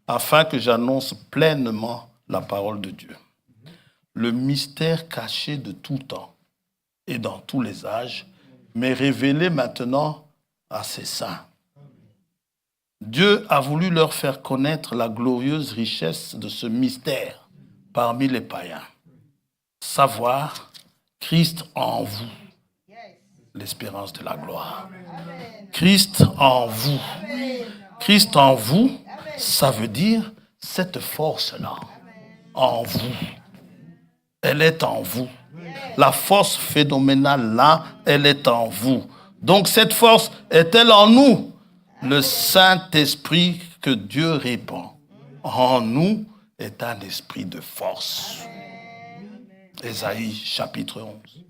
afin que j'annonce pleinement la parole de Dieu. Le mystère caché de tout temps et dans tous les âges m'est révélé maintenant à ses saints. Dieu a voulu leur faire connaître la glorieuse richesse de ce mystère parmi les païens. Savoir Christ en vous, l'espérance de la gloire. Christ en vous. Christ en vous, ça veut dire cette force-là, en vous. Elle est en vous. La force phénoménale là, elle est en vous. Donc cette force est-elle en nous? Le Saint-Esprit que Dieu répand en nous est un esprit de force. Ésaïe chapitre 11.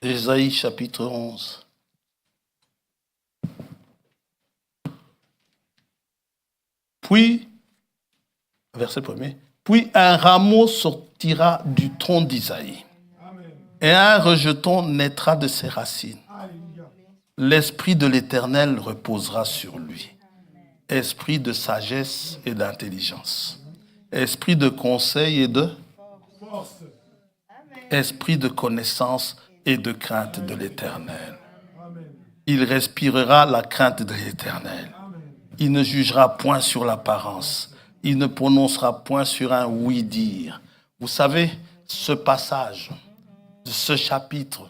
Ésaïe chapitre 11. Puis, verset 1er, puis un rameau sortira du tronc d'Isaïe, et un rejeton naîtra de ses racines. L'esprit de l'Éternel reposera sur lui, esprit de sagesse et d'intelligence, esprit de conseil et de force, esprit de connaissance et de crainte de l'Éternel. Il respirera la crainte de l'Éternel. Il ne jugera point sur l'apparence. Il ne prononcera point sur un oui-dire. Vous savez, ce passage, ce chapitre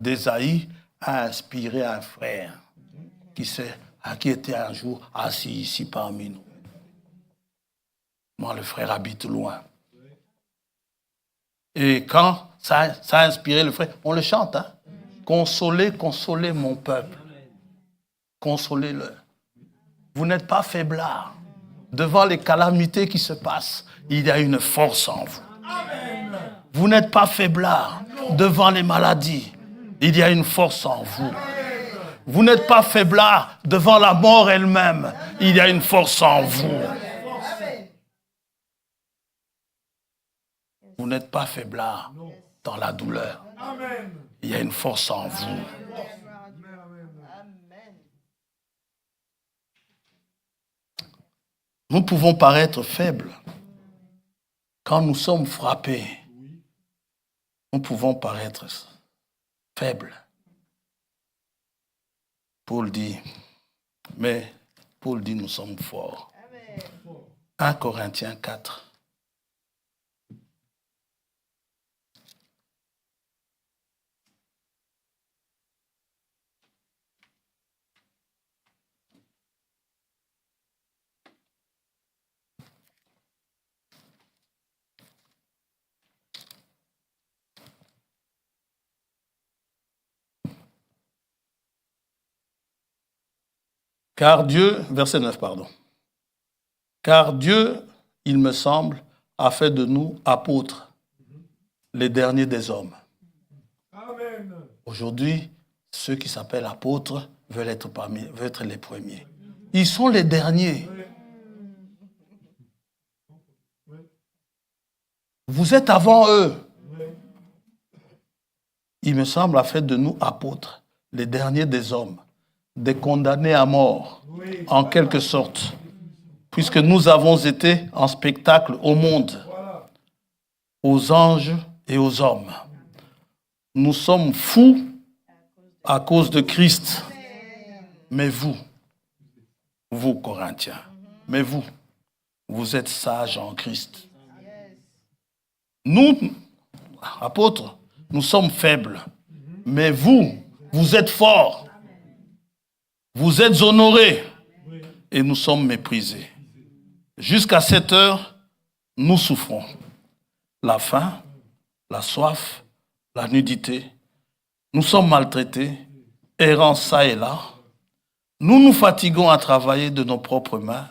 d'Ésaïe a inspiré un frère qui était un jour assis ici parmi nous. Moi, le frère habite loin. Et quand ça a inspiré le frère, on le chante, hein? Consolez, consolez mon peuple. Consolez-le. Vous n'êtes pas faiblard. Devant les calamités qui se passent, il y a une force en vous. Vous n'êtes pas faiblard. Devant les maladies, il y a une force en vous. Vous n'êtes pas faiblard. Devant la mort elle-même, il y a une force en vous. Vous n'êtes pas faiblard dans la douleur. Il y a une force en vous. Nous pouvons paraître faibles quand nous sommes frappés. Nous pouvons paraître faibles. Paul dit, nous sommes forts. 1 Corinthiens 4. Car Dieu, verset 9, pardon. Car Dieu, il me semble, a fait de nous apôtres les derniers des hommes. Amen. Aujourd'hui, ceux qui s'appellent apôtres veulent être les premiers. Ils sont les derniers. Vous êtes avant eux. Il me semble, a fait de nous apôtres, les derniers des hommes, des condamnés à mort, en quelque sorte, puisque nous avons été en spectacle au monde, aux anges et aux hommes. Nous sommes fous à cause de Christ. Mais vous, Corinthiens, mais vous êtes sages en Christ. Nous, apôtres, nous sommes faibles. Mais vous êtes forts. Vous êtes honorés. Et nous sommes méprisés. Jusqu'à cette heure, nous souffrons. La faim, la soif, la nudité. Nous sommes maltraités, errants çà et là. Nous nous fatiguons à travailler de nos propres mains.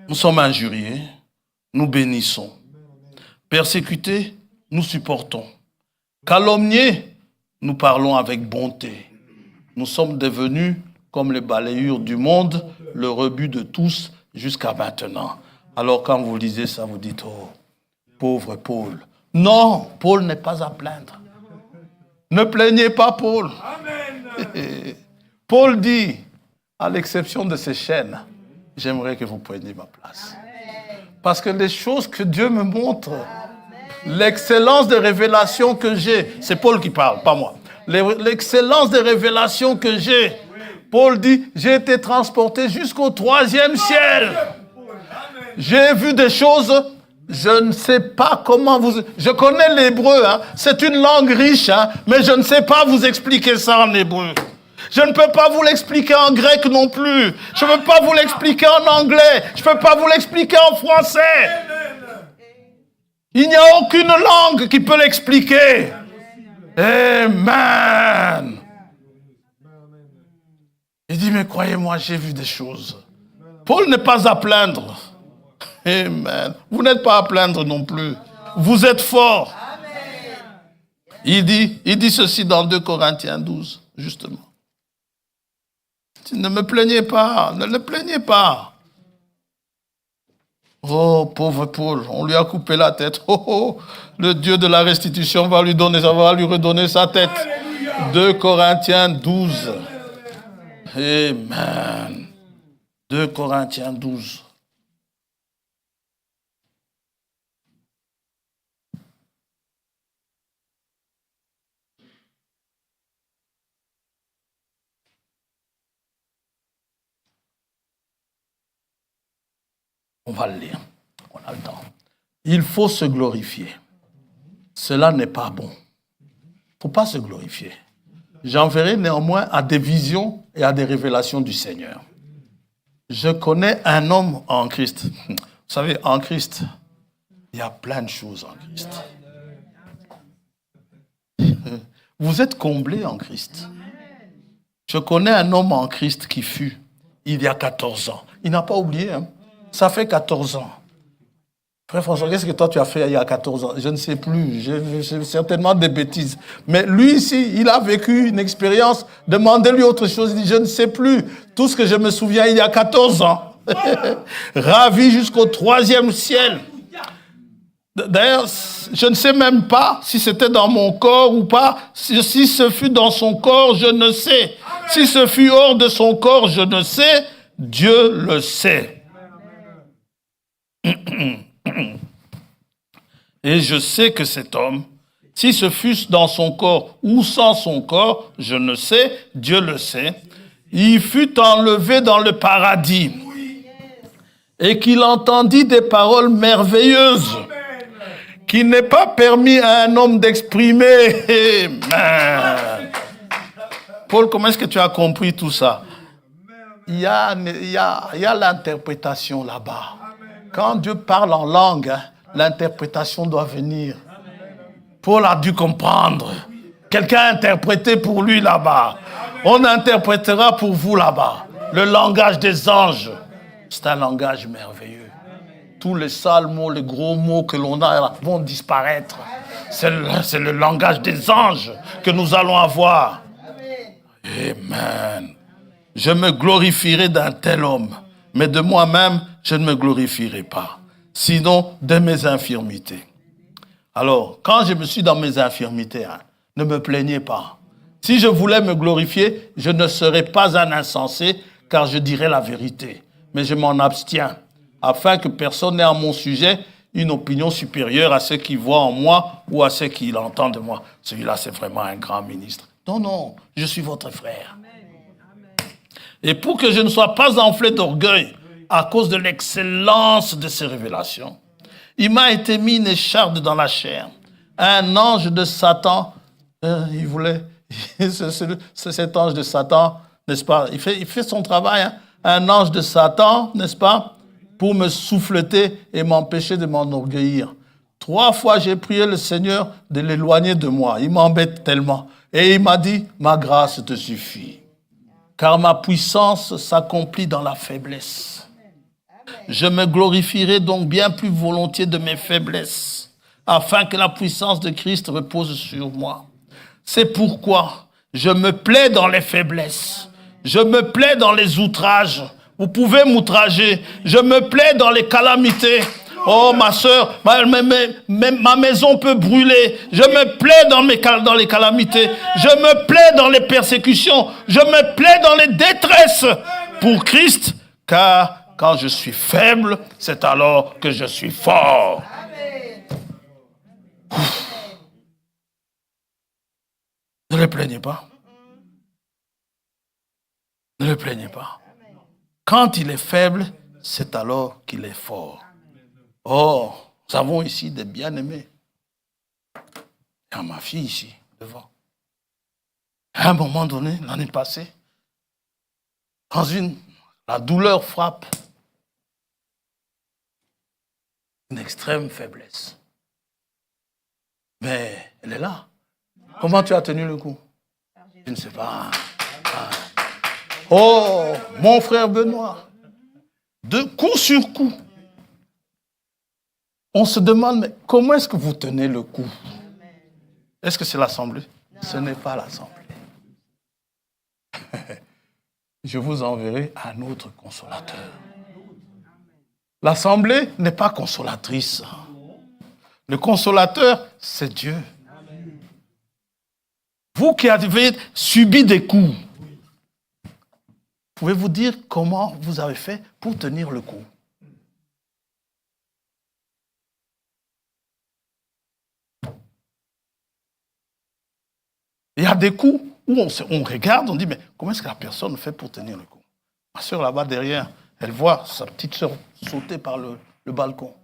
Nous sommes injuriés. Nous bénissons. Persécutés, nous supportons. Calomniés, nous parlons avec bonté. Nous sommes devenus comme les balayures du monde, le rebut de tous jusqu'à maintenant. Alors quand vous lisez ça, vous dites, oh, pauvre Paul. Non, Paul n'est pas à plaindre. Ne plaignez pas Paul. Amen. Paul dit, à l'exception de ces chaînes, j'aimerais que vous preniez ma place. Parce que les choses que Dieu me montre, l'excellence de révélation que j'ai, c'est Paul qui parle, pas moi. L'excellence de révélation que j'ai, Paul dit, j'ai été transporté jusqu'au 3e ciel. J'ai vu des choses, je ne sais pas comment vous... Je connais l'hébreu, hein, c'est une langue riche, hein, mais je ne sais pas vous expliquer ça en hébreu. Je ne peux pas vous l'expliquer en grec non plus. Je ne peux pas vous l'expliquer en anglais. Je ne peux pas vous l'expliquer en français. Il n'y a aucune langue qui peut l'expliquer. Amen. Il dit, mais croyez-moi, j'ai vu des choses. Paul n'est pas à plaindre. Amen. Vous n'êtes pas à plaindre non plus. Vous êtes forts. Il dit ceci dans 2 Corinthiens 12, justement. Ne me plaignez pas, ne le plaignez pas. Oh, pauvre Paul, on lui a coupé la tête. Oh, oh, le Dieu de la restitution va lui redonner sa tête. Alléluia. 2 Corinthiens 12. Amen. 2 Corinthiens 12. On va le lire, on a le temps. Il faut se glorifier. Cela n'est pas bon. Il ne faut pas se glorifier. J'enverrai néanmoins à des visions et à des révélations du Seigneur. Je connais un homme en Christ. Vous savez, en Christ, il y a plein de choses en Christ. Vous êtes comblés en Christ. Je connais un homme en Christ qui fut, il y a 14 ans. Il n'a pas oublié, hein. Ça fait 14 ans. Frère François, qu'est-ce que toi tu as fait il y a 14 ans? Je ne sais plus, j'ai certainement des bêtises. Mais lui ici, il a vécu une expérience. Demandez-lui autre chose, il dit, je ne sais plus. Tout ce que je me souviens il y a 14 ans. Ravi jusqu'au 3e ciel. D'ailleurs, je ne sais même pas si c'était dans mon corps ou pas. Si ce fut dans son corps, je ne sais. Si ce fut hors de son corps, je ne sais. Dieu le sait. Et je sais que cet homme, si ce fût dans son corps ou sans son corps, je ne sais, Dieu le sait, il fut enlevé dans le paradis et qu'il entendit des paroles merveilleuses qu'il n'est pas permis à un homme d'exprimer. Amen. Paul, comment est-ce que tu as compris tout ça? Il y a l'interprétation là-bas. Quand Dieu parle en langue, hein, l'interprétation doit venir. Paul a dû comprendre. Quelqu'un a interprété pour lui là-bas. On interprétera pour vous là-bas. Le langage des anges, c'est un langage merveilleux. Tous les sales mots, les gros mots que l'on a là, vont disparaître. C'est le langage des anges que nous allons avoir. Amen. Je me glorifierai d'un tel homme, mais de moi-même, je ne me glorifierai pas, sinon de mes infirmités. Alors, quand je me suis dans mes infirmités, ne me plaignez pas. Si je voulais me glorifier, je ne serais pas un insensé, car je dirais la vérité. Mais je m'en abstiens, afin que personne n'ait à mon sujet une opinion supérieure à ceux qui voient en moi ou à ceux qui l'entendent de moi. Celui-là, c'est vraiment un grand ministre. Non, non, je suis votre frère. Et pour que je ne sois pas enflé d'orgueil à cause de l'excellence de ces révélations, il m'a été mis une écharpe dans la chair. Un ange de Satan, il voulait, c'est cet ange de Satan, n'est-ce pas? Il fait son travail, hein? Un ange de Satan, n'est-ce pas? Pour me souffleter et m'empêcher de m'enorgueillir. 3 fois, j'ai prié le Seigneur de l'éloigner de moi. Il m'embête tellement. Et il m'a dit, ma grâce te suffit. Car ma puissance s'accomplit dans la faiblesse. Je me glorifierai donc bien plus volontiers de mes faiblesses, afin que la puissance de Christ repose sur moi. C'est pourquoi je me plais dans les faiblesses. Je me plais dans les outrages. Vous pouvez m'outrager. Je me plais dans les calamités. Oh, ma sœur, ma maison peut brûler. Je me plais dans les calamités. Je me plais dans les persécutions. Je me plais dans les détresses pour Christ. Car quand je suis faible, c'est alors que je suis fort. Ne le plaignez pas. Ne le plaignez pas. Quand il est faible, c'est alors qu'il est fort. Oh, nous avons ici des bien-aimés. Il y a ma fille ici, devant. À un moment donné, l'année passée, quand la douleur frappe, une extrême faiblesse. Mais elle est là. Comment tu as tenu le coup? Je ne sais pas. Oh, mon frère Benoît, de coup sur coup, on se demande, mais comment est-ce que vous tenez le coup? Est-ce que c'est l'Assemblée? Ce n'est pas l'Assemblée. Je vous enverrai un autre consolateur. L'Assemblée n'est pas consolatrice. Le consolateur, c'est Dieu. Vous qui avez subi des coups, pouvez-vous dire comment vous avez fait pour tenir le coup? Il y a des coups où on regarde, on dit, mais comment est-ce que la personne fait pour tenir le coup? Ma soeur là-bas derrière, elle voit sa petite soeur sauter par le balcon.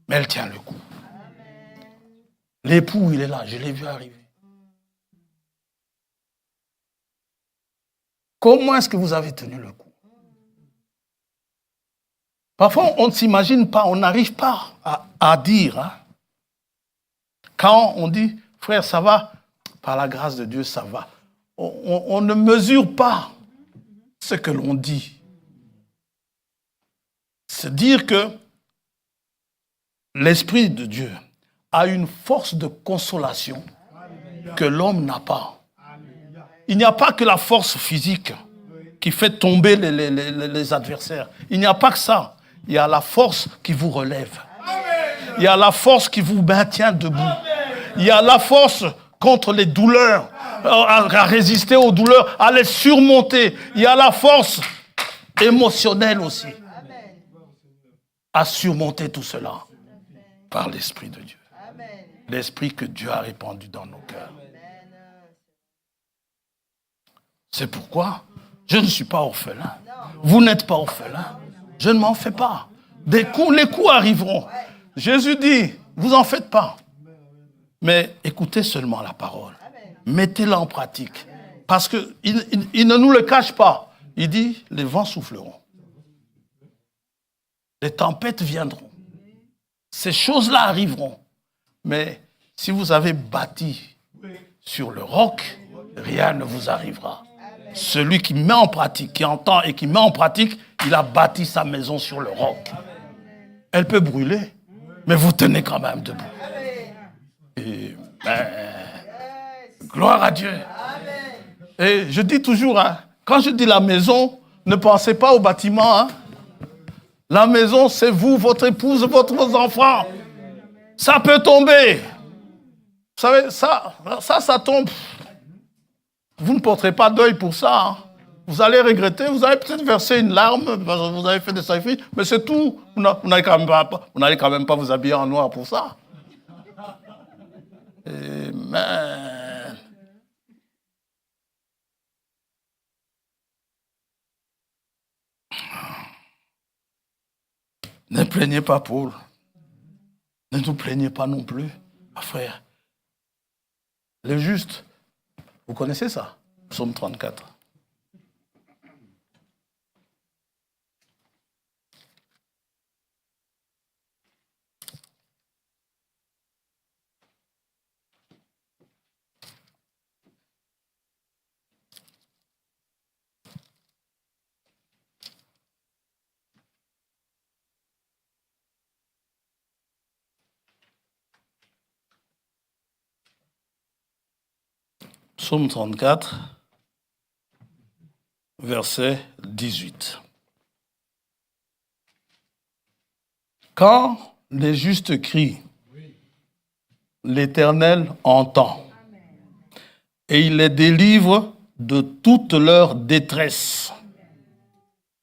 Mais elle tient le coup. L'époux, il est là, je l'ai vu arriver. Comment est-ce que vous avez tenu le coup? Parfois, on ne s'imagine pas, on n'arrive pas à dire. Hein. Quand on dit, frère, ça va, par la grâce de Dieu, ça va. On ne mesure pas ce que l'on dit. C'est dire que l'Esprit de Dieu a une force de consolation que l'homme n'a pas. Il n'y a pas que la force physique qui fait tomber les adversaires. Il n'y a pas que ça. Il y a la force qui vous relève. Il y a la force qui vous maintient debout. Il y a la force contre les douleurs, à résister aux douleurs, à les surmonter. Il y a la force émotionnelle aussi, à surmonter tout cela par l'Esprit de Dieu. L'Esprit que Dieu a répandu dans nos cœurs. C'est pourquoi je ne suis pas orphelin. Vous n'êtes pas orphelin. Je ne m'en fais pas. Les coups arriveront. Jésus dit, vous en faites pas. Mais écoutez seulement la parole. Mettez-la en pratique. Parce qu'il ne nous le cache pas. Il dit, les vents souffleront. Les tempêtes viendront. Ces choses-là arriveront. Mais si vous avez bâti sur le roc, rien ne vous arrivera. Celui qui met en pratique, qui entend et qui met en pratique, il a bâti sa maison sur le roc. Elle peut brûler, mais vous tenez quand même debout. Et gloire à Dieu. Et je dis toujours, hein, quand je dis la maison, ne pensez pas au bâtiment. Hein. La maison, c'est vous, votre épouse, vos enfants. Ça peut tomber. Vous savez, ça tombe. Vous ne porterez pas deuil pour ça. Hein. Vous allez regretter, vous allez peut-être verser une larme, parce que vous avez fait des sacrifices, mais c'est tout. Vous n'allez quand même pas vous habiller en noir pour ça. Amen. Ne plaignez pas Paul. Ne nous plaignez pas non plus, frère. Le juste, vous connaissez ça? Psaume 34. Psaume 34, verset 18. Quand les justes crient, l'Éternel entend et il les délivre de toute leur détresse.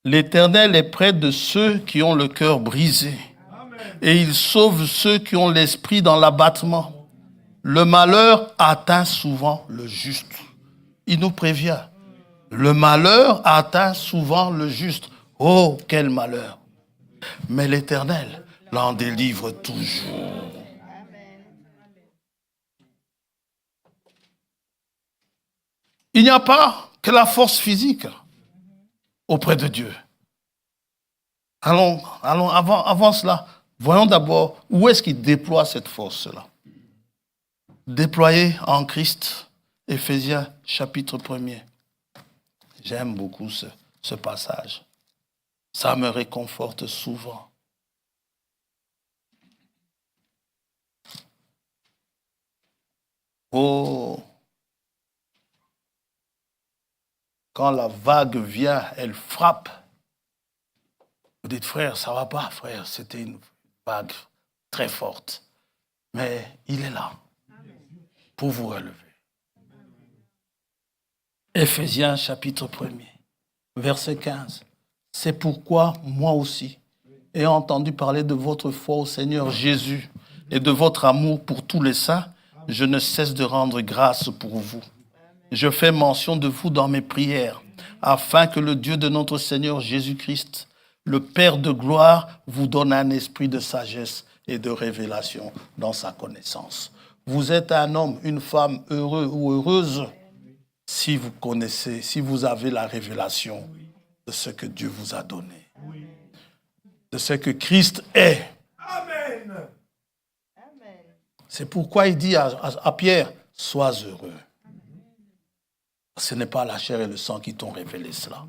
L'Éternel est près de ceux qui ont le cœur brisé et il sauve ceux qui ont l'esprit dans l'abattement. Le malheur atteint souvent le juste. Il nous prévient. Le malheur atteint souvent le juste. Oh, quel malheur! Mais l'Éternel l'en délivre toujours. Il n'y a pas que la force physique auprès de Dieu. Allons, avant cela, voyons d'abord où est-ce qu'il déploie cette force-là. Déployée en Christ, Éphésiens chapitre 1er. J'aime beaucoup ce passage. Ça me réconforte souvent. Oh, quand la vague vient, elle frappe. Vous dites, frère, ça ne va pas, frère. C'était une vague très forte. Mais il est là pour vous relever. Éphésiens chapitre 1er, verset 15. C'est pourquoi moi aussi, ayant entendu parler de votre foi au Seigneur Jésus et de votre amour pour tous les saints, je ne cesse de rendre grâce pour vous. Je fais mention de vous dans mes prières, afin que le Dieu de notre Seigneur Jésus-Christ, le Père de gloire, vous donne un esprit de sagesse et de révélation dans sa connaissance. Vous êtes un homme, une femme heureux ou heureuse si vous connaissez, si vous avez la révélation de ce que Dieu vous a donné, de ce que Christ est. Amen. C'est pourquoi il dit à Pierre, sois heureux. Ce n'est pas la chair et le sang qui t'ont révélé cela.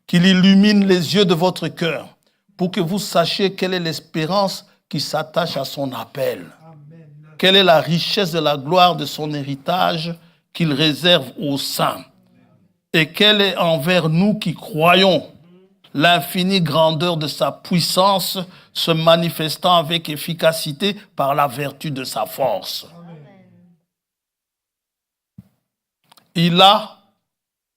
Qu'il illumine les yeux de votre cœur pour que vous sachiez quelle est l'espérance qui s'attache à son appel. Quelle est la richesse de la gloire de son héritage qu'il réserve aux saints. Et quelle est envers nous qui croyons l'infinie grandeur de sa puissance se manifestant avec efficacité par la vertu de sa force. Il a,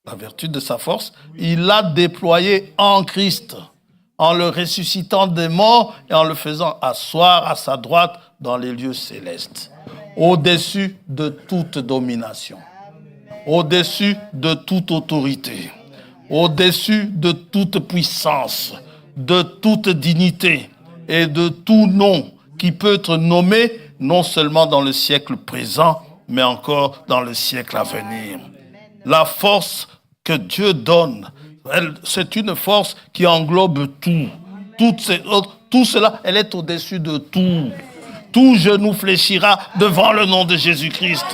la vertu de sa force, il l'a déployé en Christ, en le ressuscitant des morts et en le faisant asseoir à sa droite dans les lieux célestes, au-dessus de toute domination, au-dessus de toute autorité, au-dessus de toute puissance, de toute dignité et de tout nom qui peut être nommé non seulement dans le siècle présent, mais encore dans le siècle à venir. La force que Dieu donne, c'est une force qui englobe tout. Tout cela, elle est au-dessus de tout. Tout genou fléchira devant le nom de Jésus-Christ.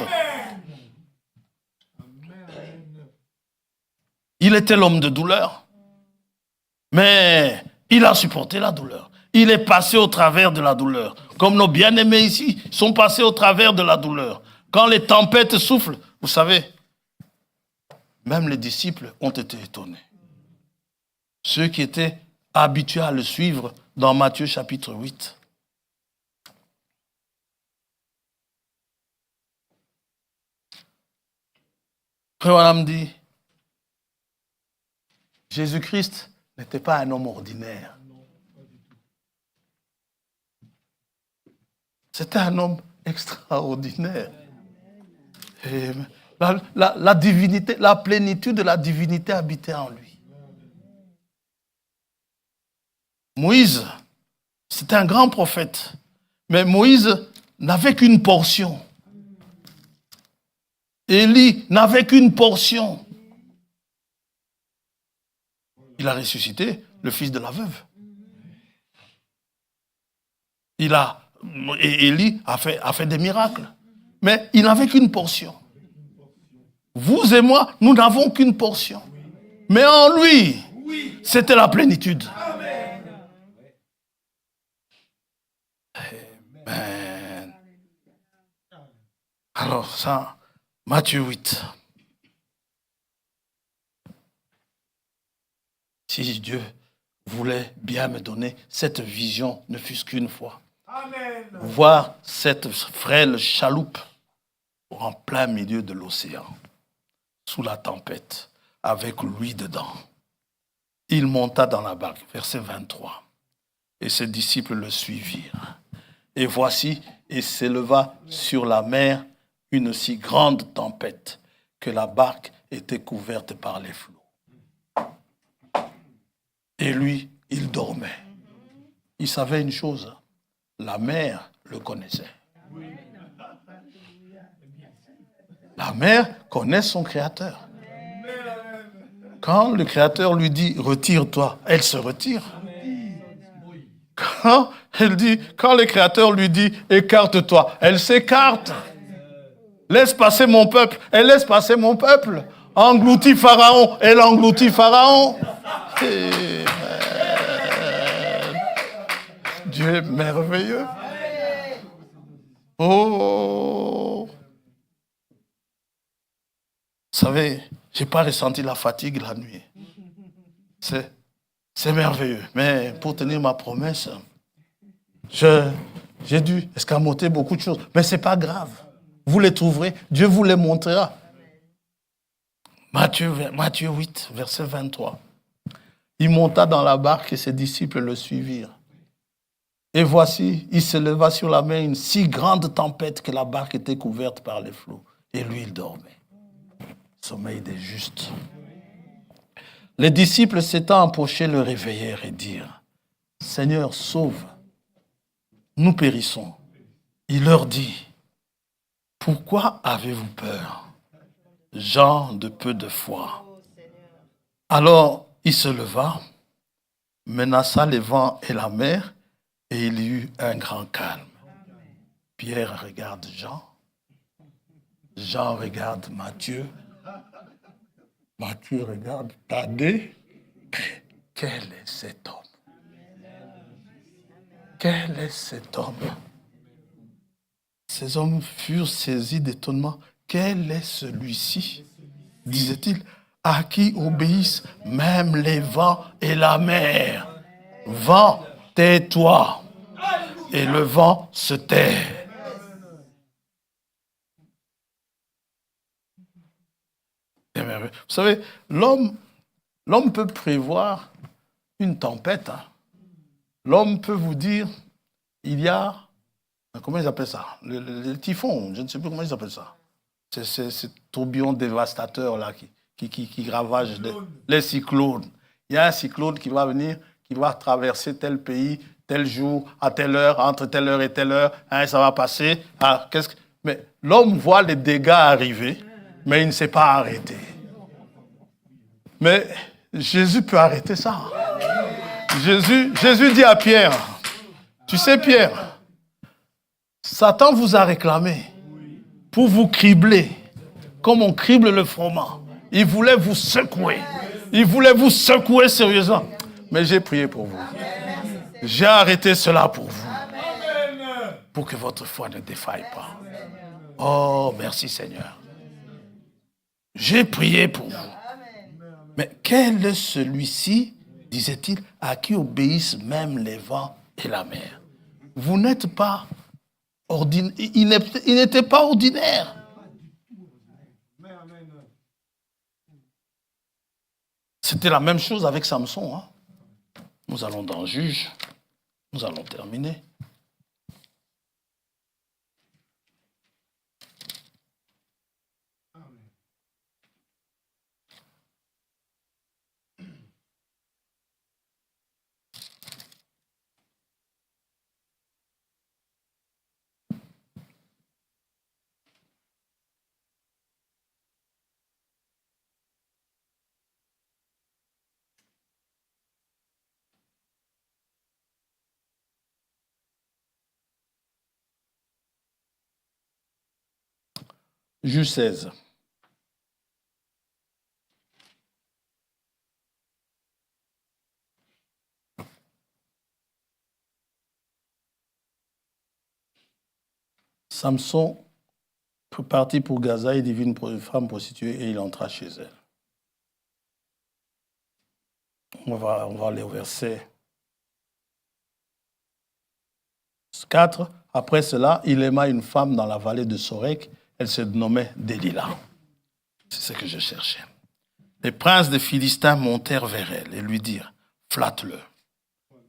Il était l'homme de douleur, mais il a supporté la douleur. Il est passé au travers de la douleur. Comme nos bien-aimés ici sont passés au travers de la douleur. Quand les tempêtes soufflent, vous savez, même les disciples ont été étonnés. Ceux qui étaient habitués à le suivre dans Matthieu chapitre 8. Frère Branham dit, Jésus-Christ n'était pas un homme ordinaire. C'était un homme extraordinaire. Et la divinité, la plénitude de la divinité habitait en lui. Moïse, c'était un grand prophète. Mais Moïse n'avait qu'une portion. Élie n'avait qu'une portion. Il a ressuscité le fils de la veuve. Et Élie a fait des miracles. Mais il n'avait qu'une portion. Vous et moi, nous n'avons qu'une portion. Mais en lui, c'était la plénitude. Amen. Alors ça, Matthieu 8. Si Dieu voulait bien me donner cette vision, ne fût-ce qu'une fois. Amen. Voir cette frêle chaloupe en plein milieu de l'océan, sous la tempête, avec lui dedans. Il monta dans la barque, verset 23, et ses disciples le suivirent. Et voici, il s'éleva sur la mer une si grande tempête que la barque était couverte par les flots. Et lui, il dormait. Il savait une chose, la mer le connaissait. La mer connaît son Créateur. Quand le Créateur lui dit « retire-toi », elle se retire. Quand le Créateur lui dit « écarte-toi », elle s'écarte. Laisse passer mon peuple, elle laisse passer mon peuple. Engloutis Pharaon, elle engloutit Pharaon. Amen. Dieu est merveilleux. Oh! Vous savez, je n'ai pas ressenti la fatigue la nuit. C'est merveilleux. Mais pour tenir ma promesse, j'ai dû escamoter beaucoup de choses. Mais ce n'est pas grave. Vous les trouverez. Dieu vous les montrera. Matthieu 8, verset 23. Il monta dans la barque et ses disciples le suivirent. Et voici, il se leva sur la mer une si grande tempête que la barque était couverte par les flots. Et lui, il dormait. Sommeil des justes. Les disciples s'étant approchés le réveillèrent et dirent « Seigneur, sauve, nous périssons. » Il leur dit « Pourquoi avez-vous peur, gens de peu de foi ?» Alors il se leva, menaça les vents et la mer, et il y eut un grand calme. Pierre regarde Jean, Jean regarde Matthieu, Matthieu regarde Thaddée. Quel est cet homme? Quel est cet homme? Ces hommes furent saisis d'étonnement. Quel est celui-ci? Disait-il, à qui obéissent même les vents et la mer. Vent, tais-toi. Et le vent se tait. Vous savez, l'homme peut prévoir une tempête. L'homme peut vous dire, il y a, comment ils appellent ça? Le typhon, je ne sais plus comment ils appellent ça. C'est ce tourbillon dévastateur là qui ravage les cyclones. Il y a un cyclone qui va venir, qui va traverser tel pays, tel jour, à telle heure, entre telle heure et telle heure, ça va passer. Mais l'homme voit les dégâts arriver, mais il ne s'est pas arrêté. Mais Jésus peut arrêter ça. Jésus dit à Pierre, tu sais Pierre, Satan vous a réclamé pour vous cribler, comme on crible le froment. Il voulait vous secouer. Il voulait vous secouer sérieusement. Mais j'ai prié pour vous. J'ai arrêté cela pour vous. Amen. Pour que votre foi ne défaille pas. Oh, merci Seigneur. J'ai prié pour vous. Mais quel est celui-ci, disait-il, à qui obéissent même les vents et la mer? Vous n'êtes pas ordinaire. Il n'était pas ordinaire. C'était la même chose avec Samson. Hein. Nous allons dans Juge. Nous allons terminer. Juge 16. Samson partit pour Gaza, il vit une femme prostituée et il entra chez elle. On va aller au verset 4. Après cela, il aima une femme dans la vallée de Sorek. Elle se nommait Delilah. C'est ce que je cherchais. Les princes des Philistins montèrent vers elle et lui dirent, flatte-le,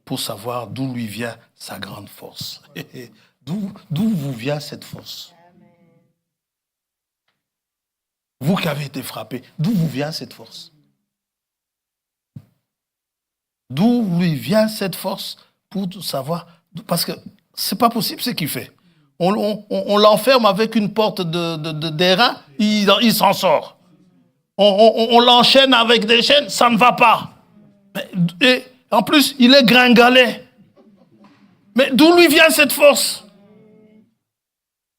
pour savoir d'où lui vient sa grande force. D'où vous vient cette force? Vous qui avez été frappé, d'où vous vient cette force? D'où lui vient cette force pour savoir? Parce que c'est pas possible ce qu'il fait. On l'enferme avec une porte d'airain, il s'en sort. On l'enchaîne avec des chaînes, ça ne va pas. Et en plus, il est gringalet. Mais d'où lui vient cette force?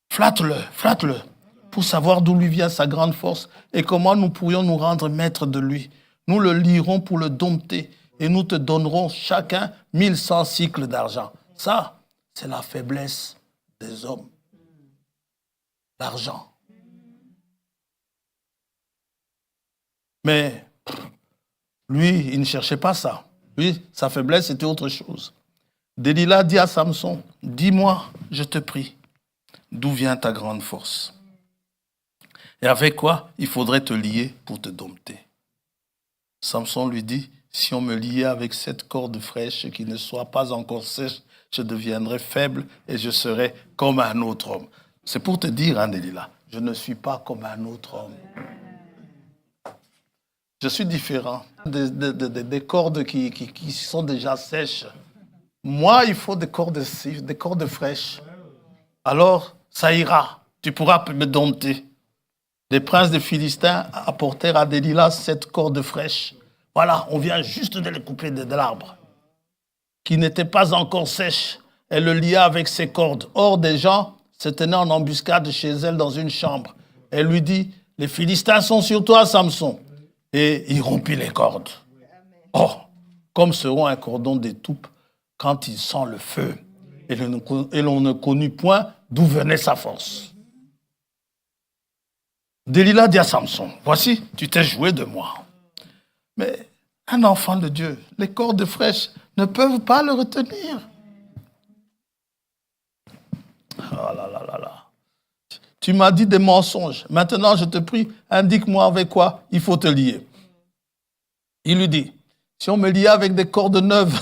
Flatte-le, pour savoir d'où lui vient sa grande force et comment nous pourrions nous rendre maîtres de lui. Nous le lierons pour le dompter et nous te donnerons chacun 1100 cycles d'argent. Ça, c'est la faiblesse des hommes. L'argent. Mais lui, il ne cherchait pas ça. Lui, sa faiblesse, c'était autre chose. Delilah dit à Samson, dis-moi, je te prie, d'où vient ta grande force? Et avec quoi il faudrait te lier pour te dompter? Samson lui dit, si on me liait avec cette corde fraîche qui ne soit pas encore sèche, je deviendrai faible et je serai comme un autre homme. C'est pour te dire, hein, Delilah, je ne suis pas comme un autre homme. Je suis différent des cordes qui sont déjà sèches. Moi, il faut des cordes fraîches. Alors, ça ira. Tu pourras me dompter. Les princes des Philistins apportèrent à Delilah 7 cordes fraîches. Voilà, on vient juste de les couper de l'arbre, qui n'était pas encore sèche. Elle le lia avec ses cordes. Or, des gens se tenaient en embuscade chez elle dans une chambre. Elle lui dit, les Philistins sont sur toi, Samson. Et il rompit les cordes. Oh, comme seront un cordon d'étoupe quand il sent le feu. Et l'on ne connut point d'où venait sa force. Delilah dit à Samson, voici, tu t'es joué de moi. Mais un enfant de Dieu, les cordes fraîches ne peuvent pas le retenir. Oh là là là là. Tu m'as dit des mensonges. Maintenant, je te prie, indique-moi avec quoi il faut te lier. Il lui dit, si on me liait avec des cordes neuves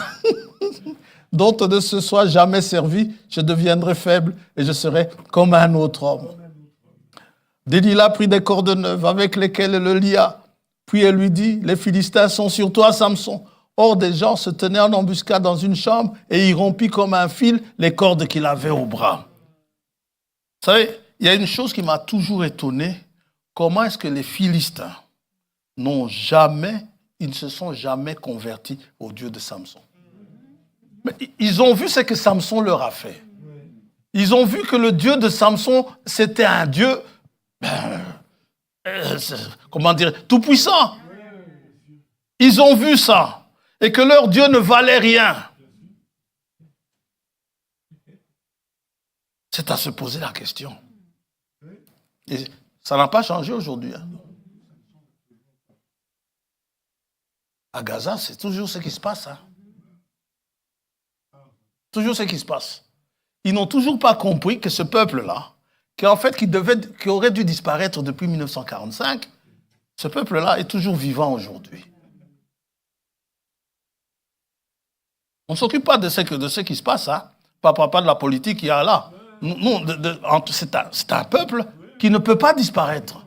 dont on ne se soit jamais servi, je deviendrai faible et je serai comme un autre homme. Delilah prit des cordes neuves avec lesquelles elle le lia. Puis elle lui dit, les Philistins sont sur toi, Samson. Or, des gens se tenaient en embuscade dans une chambre et il rompit comme un fil les cordes qu'il avait au bras. Vous savez, il y a une chose qui m'a toujours étonné. Comment est-ce que les Philistins ils ne se sont jamais convertis au Dieu de Samson? Mais ils ont vu ce que Samson leur a fait. Ils ont vu que le Dieu de Samson, c'était un Dieu, tout puissant. Ils ont vu ça. Et que leur Dieu ne valait rien. C'est à se poser la question. Et ça n'a pas changé aujourd'hui. Hein. À Gaza, c'est toujours ce qui se passe. Hein. Toujours ce qui se passe. Ils n'ont toujours pas compris que ce peuple-là, qui aurait dû disparaître depuis 1945, ce peuple-là est toujours vivant aujourd'hui. On ne s'occupe pas de ce qui se passe, hein. Pas de la politique qu'il y a là. C'est un peuple qui ne peut pas disparaître.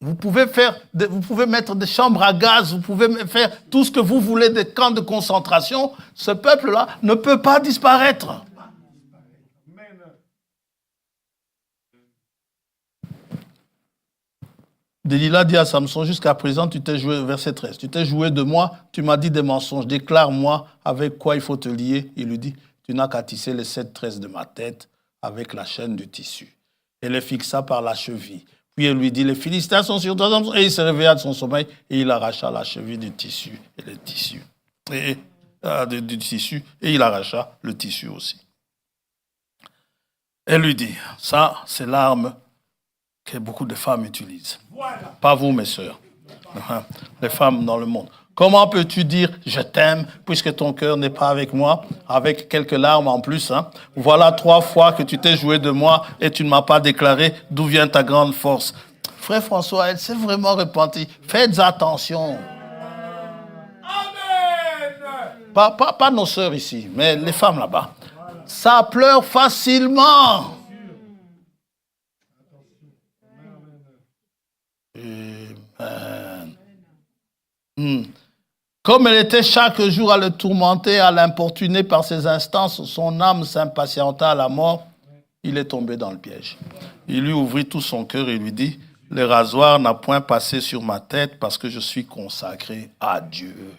Vous pouvez mettre des chambres à gaz, vous pouvez faire tout ce que vous voulez, des camps de concentration. Ce peuple-là ne peut pas disparaître. Delilah dit à Samson, jusqu'à présent, tu t'es joué, verset 13, tu t'es joué de moi, tu m'as dit des mensonges, déclare-moi avec quoi il faut te lier. Il lui dit, tu n'as qu'à tisser les 7 tresses de ma tête avec la chaîne du tissu. Et les fixa par la cheville. Puis il lui dit, les Philistins sont sur toi. Et il se réveilla de son sommeil et il arracha la cheville du tissu et le tissu. Du tissu et il arracha le tissu aussi. Elle lui dit, ça c'est l'arme que beaucoup de femmes utilisent. Voilà. Pas vous mes sœurs, les femmes dans le monde. Comment peux-tu dire je t'aime puisque ton cœur n'est pas avec moi, avec quelques larmes en plus, hein? Voilà 3 fois que tu t'es joué de moi et tu ne m'as pas déclaré d'où vient ta grande force. Frère François, elle s'est vraiment repentie. Faites attention. Amen. Pas nos sœurs ici, mais les femmes là-bas. Ça pleure facilement. Amen. Comme elle était chaque jour à le tourmenter, à l'importuner par ses instances, son âme s'impatienta à la mort. Il est tombé dans le piège. Il lui ouvrit tout son cœur et lui dit, le rasoir n'a point passé sur ma tête parce que je suis consacré à Dieu.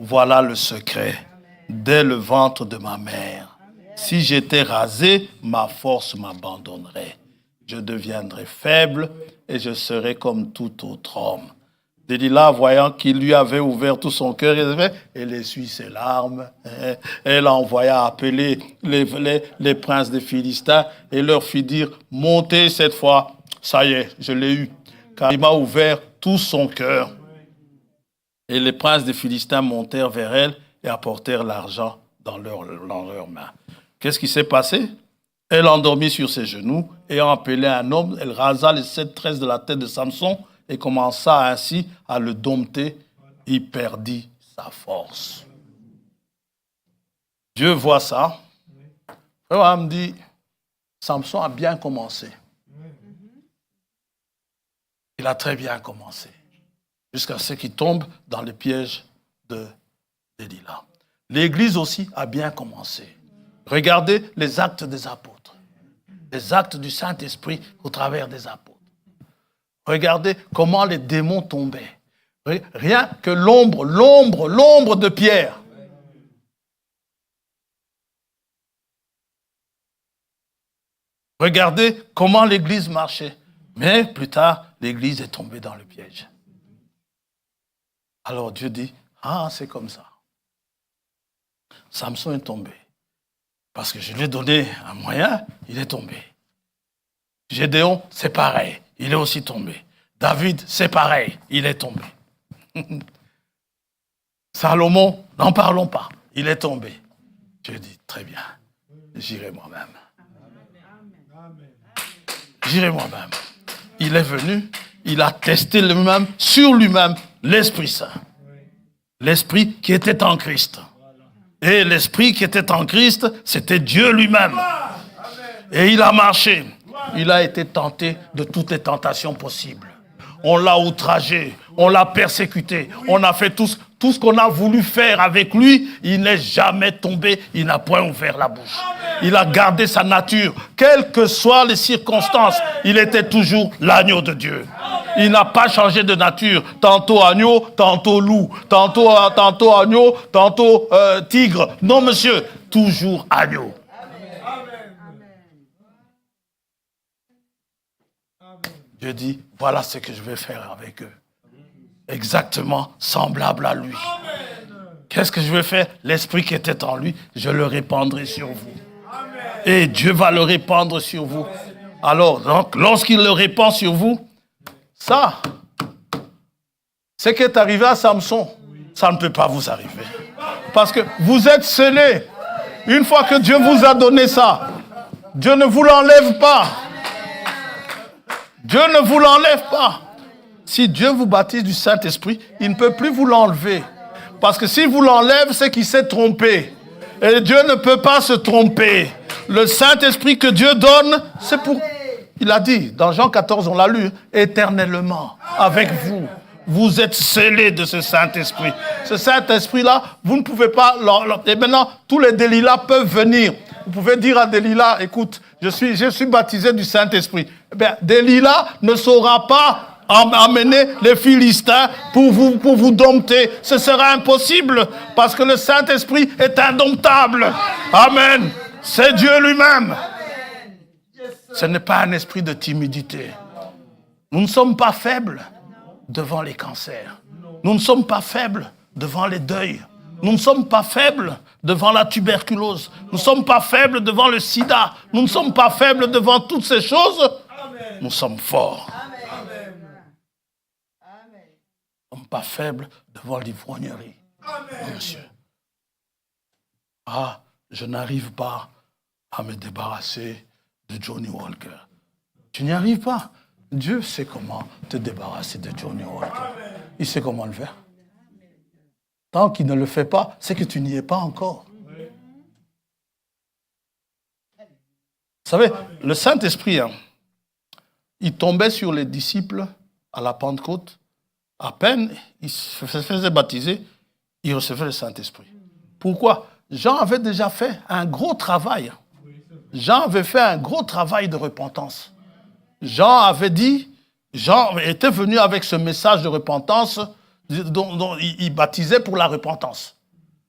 Voilà le secret. Dès le ventre de ma mère, si j'étais rasé, ma force m'abandonnerait. Je deviendrais faible et je serais comme tout autre homme. Delilah, voyant qu'il lui avait ouvert tout son cœur, elle essuie ses larmes. Elle envoya appeler les princes des Philistins et leur fit dire, montez cette fois, ça y est, je l'ai eu, car il m'a ouvert tout son cœur. Et les princes des Philistins montèrent vers elle et apportèrent l'argent dans leurs mains. Qu'est-ce qui s'est passé? Elle endormit sur ses genoux, ayant appelé un homme, elle rasa les 7 tresses de la tête de Samson, et commença ainsi à le dompter. Il perdit sa force. Dieu voit ça. Frère me dit, Samson a bien commencé. Il a très bien commencé. Jusqu'à ce qu'il tombe dans le piège de Delilah. L'Église aussi a bien commencé. Regardez les actes des apôtres. Les actes du Saint-Esprit au travers des apôtres. Regardez comment les démons tombaient. Rien que l'ombre de Pierre. Regardez comment l'Église marchait. Mais plus tard, l'Église est tombée dans le piège. Alors Dieu dit, c'est comme ça. Samson est tombé. Parce que je lui ai donné un moyen, il est tombé. Gédéon, c'est pareil. Il est aussi tombé. David, c'est pareil. Il est tombé. Salomon, n'en parlons pas. Il est tombé. Je dis, très bien. J'irai moi-même. J'irai moi-même. Il est venu. Il a testé lui-même, sur lui-même, l'Esprit Saint. L'Esprit qui était en Christ. Et l'Esprit qui était en Christ, c'était Dieu lui-même. Et il a marché. Il a été tenté de toutes les tentations possibles. On l'a outragé, on l'a persécuté, on a fait tout ce qu'on a voulu faire avec lui. Il n'est jamais tombé, il n'a point ouvert la bouche. Il a gardé sa nature. Quelles que soient les circonstances, il était toujours l'agneau de Dieu. Il n'a pas changé de nature. Tantôt agneau, tantôt loup. Tantôt agneau, tantôt tigre. Non, monsieur, toujours agneau. Dieu dit, voilà ce que je vais faire avec eux. Exactement semblable à lui. Qu'est-ce que je vais faire? L'esprit qui était en lui, je le répandrai sur vous. Et Dieu va le répandre sur vous. Alors, donc, lorsqu'il le répand sur vous, ça, ce qui est arrivé à Samson, ça ne peut pas vous arriver. Parce que vous êtes scellés. Une fois que Dieu vous a donné ça, Dieu ne vous l'enlève pas. Dieu ne vous l'enlève pas. Si Dieu vous baptise du Saint-Esprit, il ne peut plus vous l'enlever. Parce que s'il vous l'enlève, c'est qu'il s'est trompé. Et Dieu ne peut pas se tromper. Le Saint-Esprit que Dieu donne, c'est pour... Il a dit, dans Jean 14, on l'a lu, éternellement, avec vous. Vous êtes scellés de ce Saint-Esprit. Ce Saint-Esprit-là, vous ne pouvez pas... Et maintenant, tous les Delilah peuvent venir. Vous pouvez dire à Delilah, écoute, je suis baptisé du Saint-Esprit. Eh bien, Delilah ne saura pas amener les Philistins pour vous dompter. Ce sera impossible parce que le Saint-Esprit est indomptable. Amen. C'est Dieu lui-même. Ce n'est pas un esprit de timidité. Nous ne sommes pas faibles devant les cancers. Nous ne sommes pas faibles devant les deuils. Nous ne sommes pas faibles devant la tuberculose. Nous ne sommes pas faibles devant le sida. Nous ne sommes pas faibles devant toutes ces choses. Nous sommes forts. Nous ne sommes pas faibles devant l'ivrognerie. Non, monsieur. Ah, je n'arrive pas à me débarrasser de Johnny Walker. Tu n'y arrives pas. Dieu sait comment te débarrasser de Johnny Walker. Il sait comment le faire. Tant qu'il ne le fait pas, c'est que tu n'y es pas encore. Vous savez, le Saint-Esprit, il tombait sur les disciples à la Pentecôte. À peine ils se faisaient baptiser, ils recevaient le Saint-Esprit. Pourquoi? Jean avait déjà fait un gros travail. Jean avait fait un gros travail de repentance. Jean était venu avec ce message de repentance dont il baptisait pour la repentance.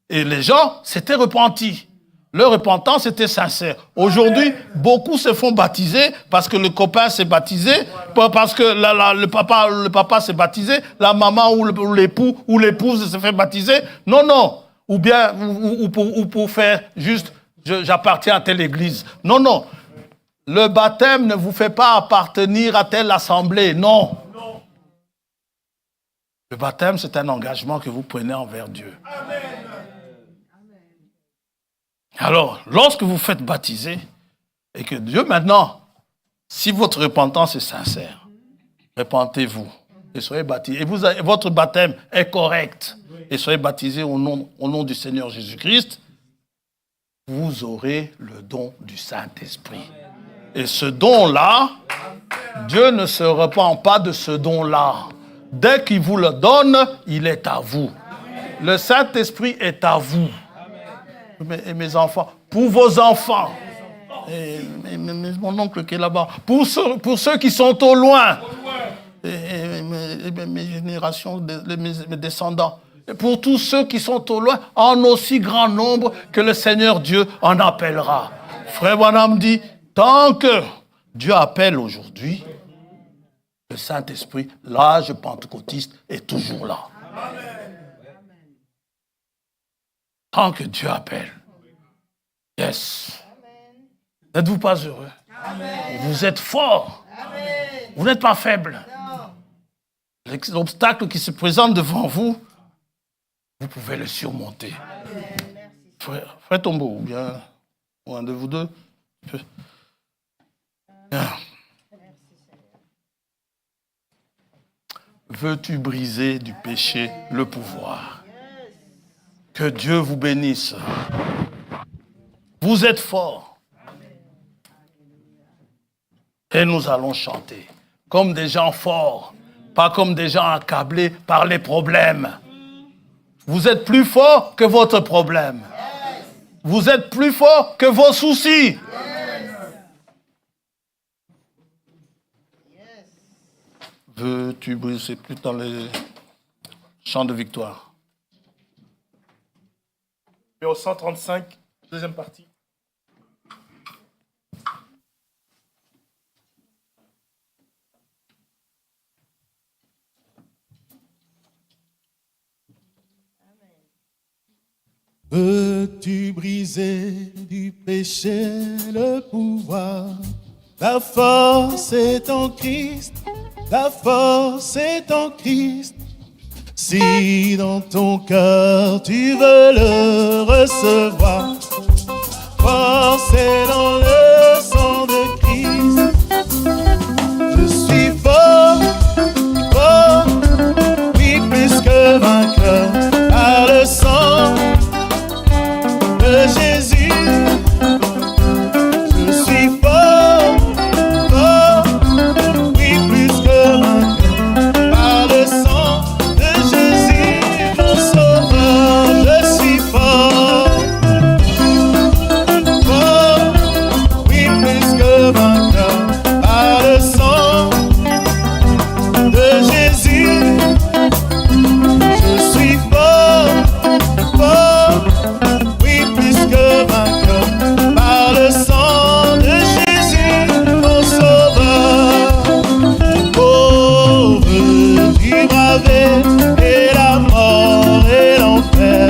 Et les gens s'étaient repentis. Leur repentance était sincère. Aujourd'hui, beaucoup se font baptiser parce que le copain s'est baptisé, parce que le papa s'est baptisé, la maman ou l'époux ou l'épouse se fait baptiser. Non, non. Ou bien, ou pour faire juste, j'appartiens à telle église. Non, non. Le baptême ne vous fait pas appartenir à telle assemblée. Non. Le baptême, c'est un engagement que vous prenez envers Dieu. Amen. Alors, lorsque vous faites baptiser, et que Dieu maintenant, si votre repentance est sincère, repentez-vous et soyez baptisés. Et votre baptême est correct et soyez baptisés au nom du Seigneur Jésus-Christ, vous aurez le don du Saint-Esprit. Et ce don-là, Dieu ne se repent pas de ce don-là. Dès qu'il vous le donne, il est à vous. Le Saint-Esprit est à vous. Mes enfants, pour vos enfants, et mon oncle qui est là-bas, pour ceux qui sont au loin, mes générations, mes descendants, et pour tous ceux qui sont au loin, en aussi grand nombre que le Seigneur Dieu en appellera. Frère Branham dit, tant que Dieu appelle aujourd'hui, le Saint-Esprit, l'âge pentecôtiste est toujours là. Tant que Dieu appelle. Yes. N'êtes-vous pas heureux? Amen. Vous êtes fort. Amen. Vous n'êtes pas faible. L'obstacle qui se présente devant vous, vous pouvez le surmonter. Frère Tombeau, ou bien un de vous deux. Bien. Veux-tu briser du péché le pouvoir? Que Dieu vous bénisse. Vous êtes forts. Et nous allons chanter comme des gens forts, pas comme des gens accablés par les problèmes. Vous êtes plus forts que votre problème. Vous êtes plus forts que vos soucis. Veux-tu briser plus dans les chants de victoire? Et au 135, deuxième partie. tu briser du péché le pouvoir. La force est en Christ, la force est en Christ. Si dans ton cœur tu veux le recevoir, force est dans le sang de Christ. Je suis fort, fort, oui plus que vainqueur, par le sang de Jésus. Je suis fort, fort, oui plus que vainqueur, par le sang de Jésus, mon sauveur. Je suis fort, fort, oui plus que vainqueur, par le sang de Jésus. Je suis fort, fort, oui plus que vainqueur, par le sang de Jésus, mon sauveur. Pauvre, tu bravais et la mort et l'enfer.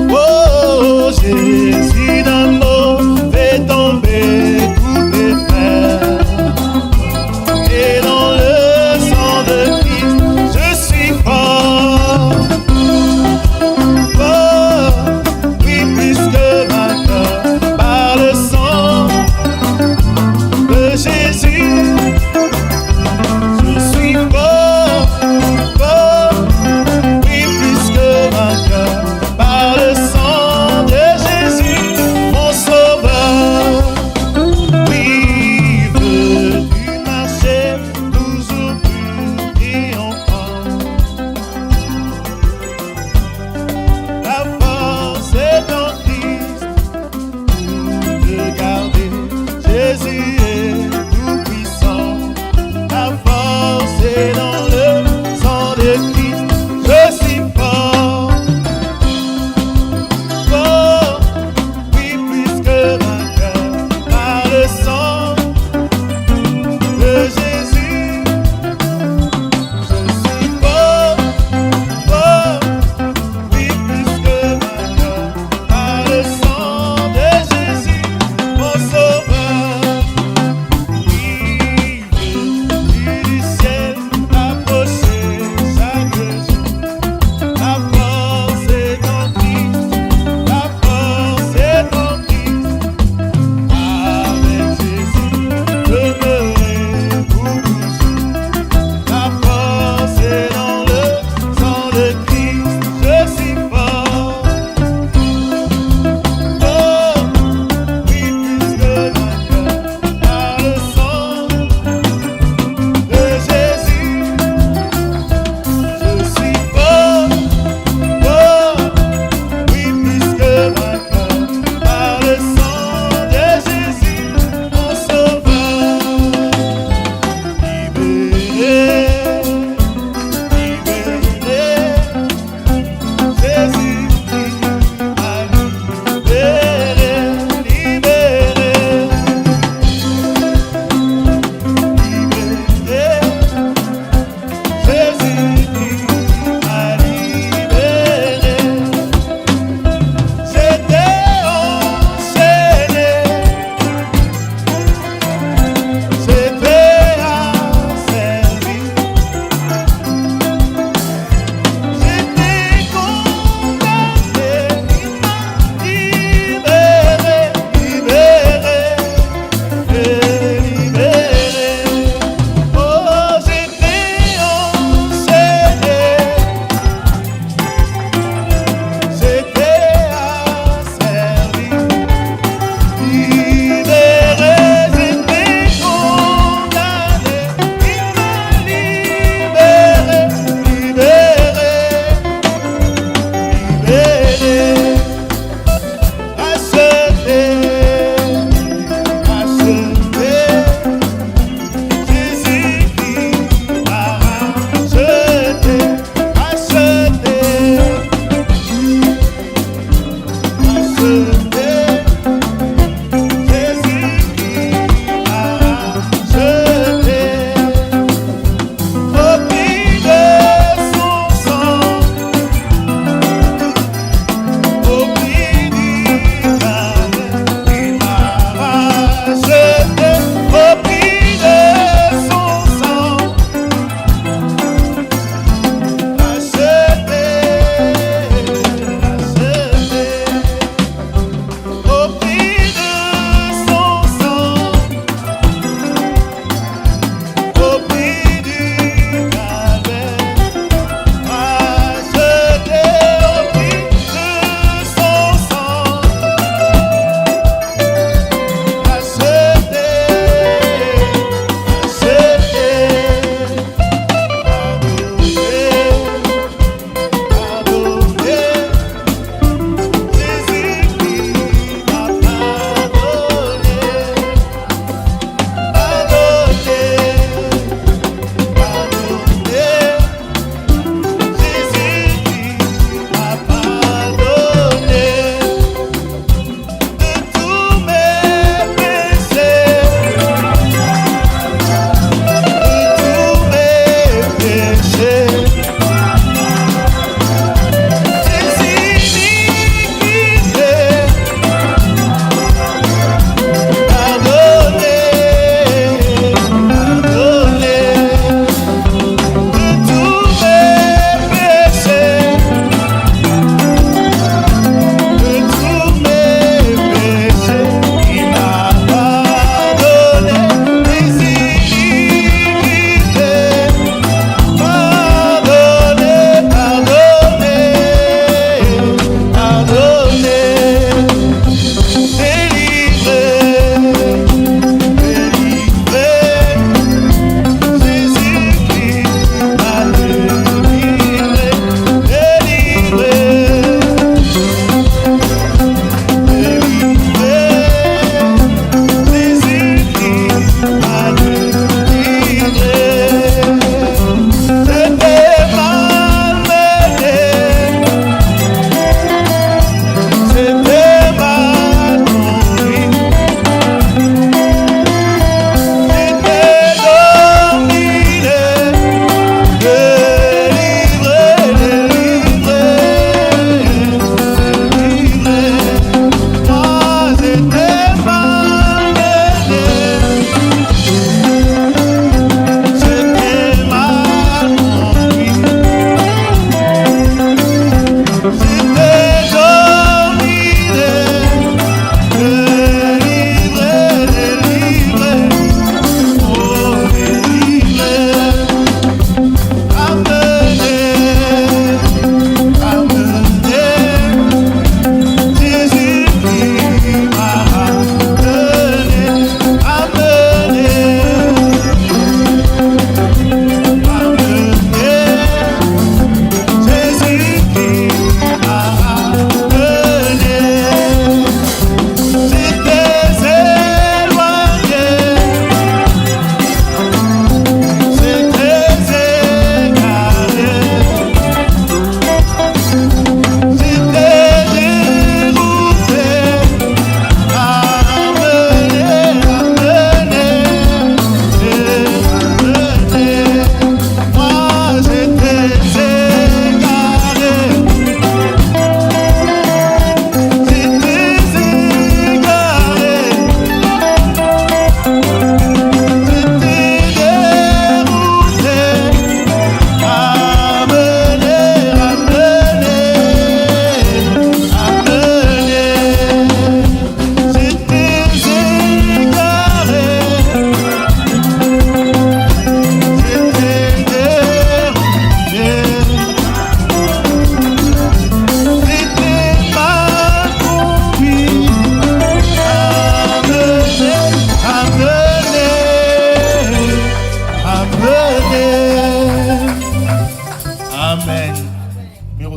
Oh, Jésus d'un mot fait tomber tous tes frères. Et dans le sang de Christ, je suis fort, fort, oui plus que vainqueur, par le sang de Jésus.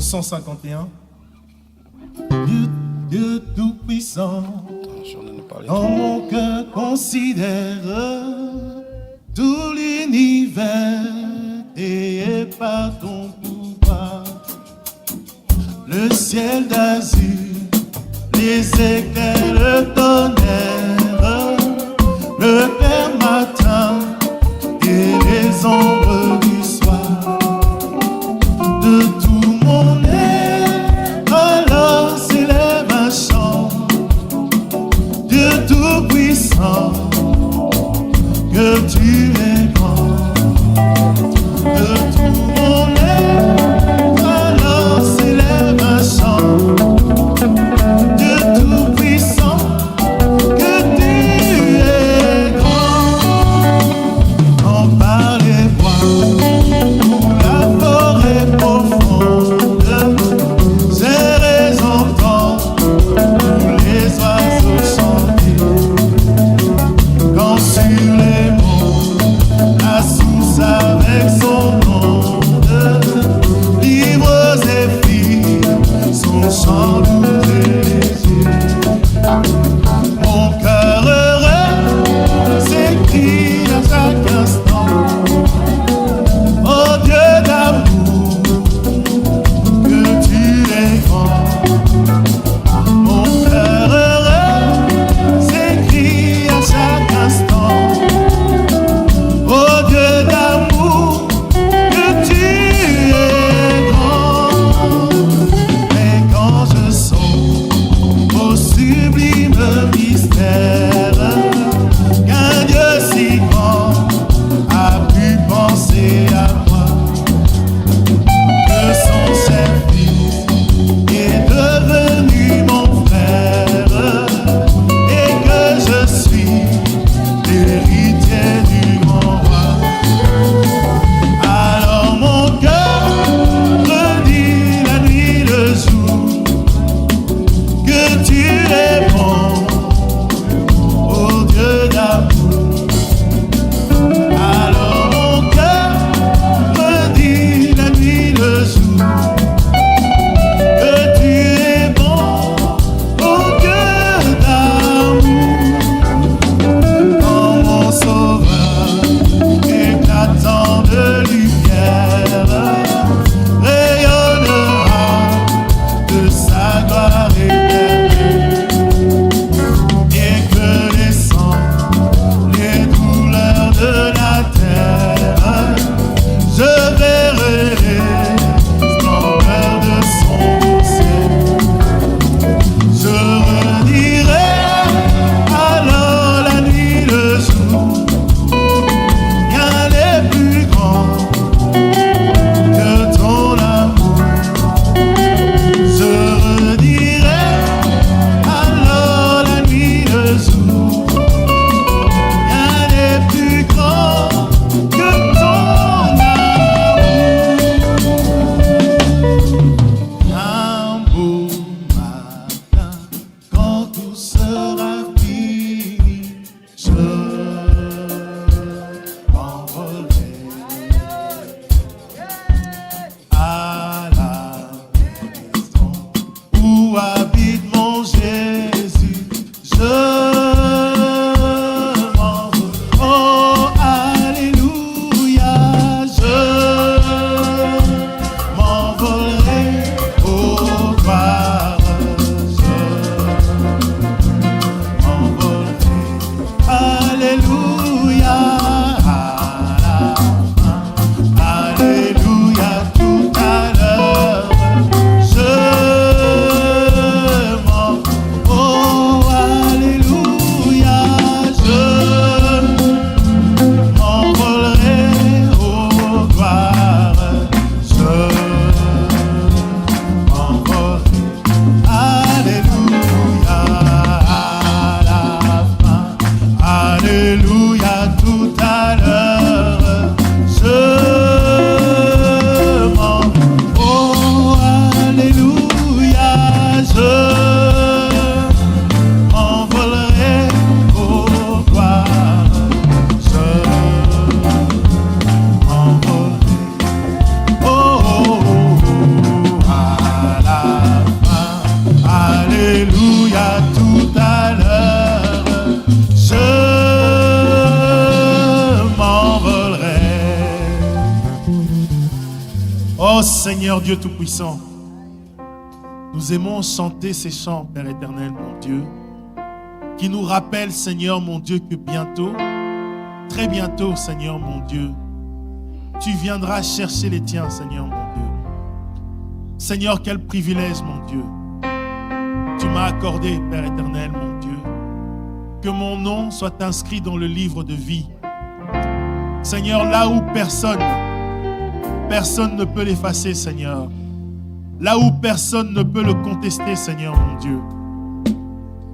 151. Dieu tout-puissant, Attention de ne pas aller dans trop. mon cœur considère tout l'univers et par ton pouvoir, le ciel d'azur, les éclairs, le tonnerre, le clair matin et les ombres du soir. De tout mon être, alors s'élève un chant. Dieu tout-puissant, que tu es grand. De tout mon être, alors s'élève un chant. Dieu tout-puissant, que tu es grand. En par les bois, la forêt profonde, j'ai entendre les oiseaux chanter. Quand sur les monts, la source avec son onde, livre Zéphyr, son chant doux et léger. Mon cœur heureux s'écrie à chaque instant. Oh Dieu d'amour, que tu es grand. Mon cœur heureux s'écrie à chaque instant. Oh Dieu d'amour, que tu es grand. Mais quand je songe au sublime mystère qu'un Dieu si grand a pu penser à moi, que son cher fils est devenu mon frère et que je suis l'héritier du grand roi. Alors mon cœur redit la nuit, le jour, que tu es bon, oh Dieu d'amour. Alors mon cœur redit la nuit, le jour, que tu es bon, oh Dieu d'amour. Quand mon sauveur éclatant de lumière rayonnera de sa gloire éternelle, et que les sangs, les douleurs de la terre, je verrai les splendeurs de son ciel. Je redirai alors la nuit, le jour, rien n'est plus grand que ton amour. Je redirai alors la nuit, le jour, rien n'est plus grand que ton amour. Un beau matin, quand tout sera fini, je m'envolerai à la maison où habite mon Jésus. Je m'envole, oh alléluia, je m'envolerai au gloire, je m'envolerai, alléluia, alléluia, tout à l'heure, je m'envole, oh alléluia, je m'envolerai au gloire, je m'envolerai, alléluia, à la fin, alléluia, tout à l'heure, je m'envole, oh alléluia, je m'envolerai au gloire, je m'envolerai, oh, oh, oh, Seigneur Dieu Tout-Puissant, nous aimons chanter ces chants, Père éternel, mon Dieu, qui nous rappellent, Seigneur, mon Dieu, que bientôt, très bientôt, Seigneur, mon Dieu, tu viendras chercher les tiens, Seigneur, mon Dieu. Seigneur, quel privilège, mon Dieu, tu m'as accordé, Père éternel, mon Dieu, que mon nom soit inscrit dans le livre de vie. Seigneur, là où personne ne peut l'effacer, Seigneur. Là où personne ne peut le contester, Seigneur, mon Dieu.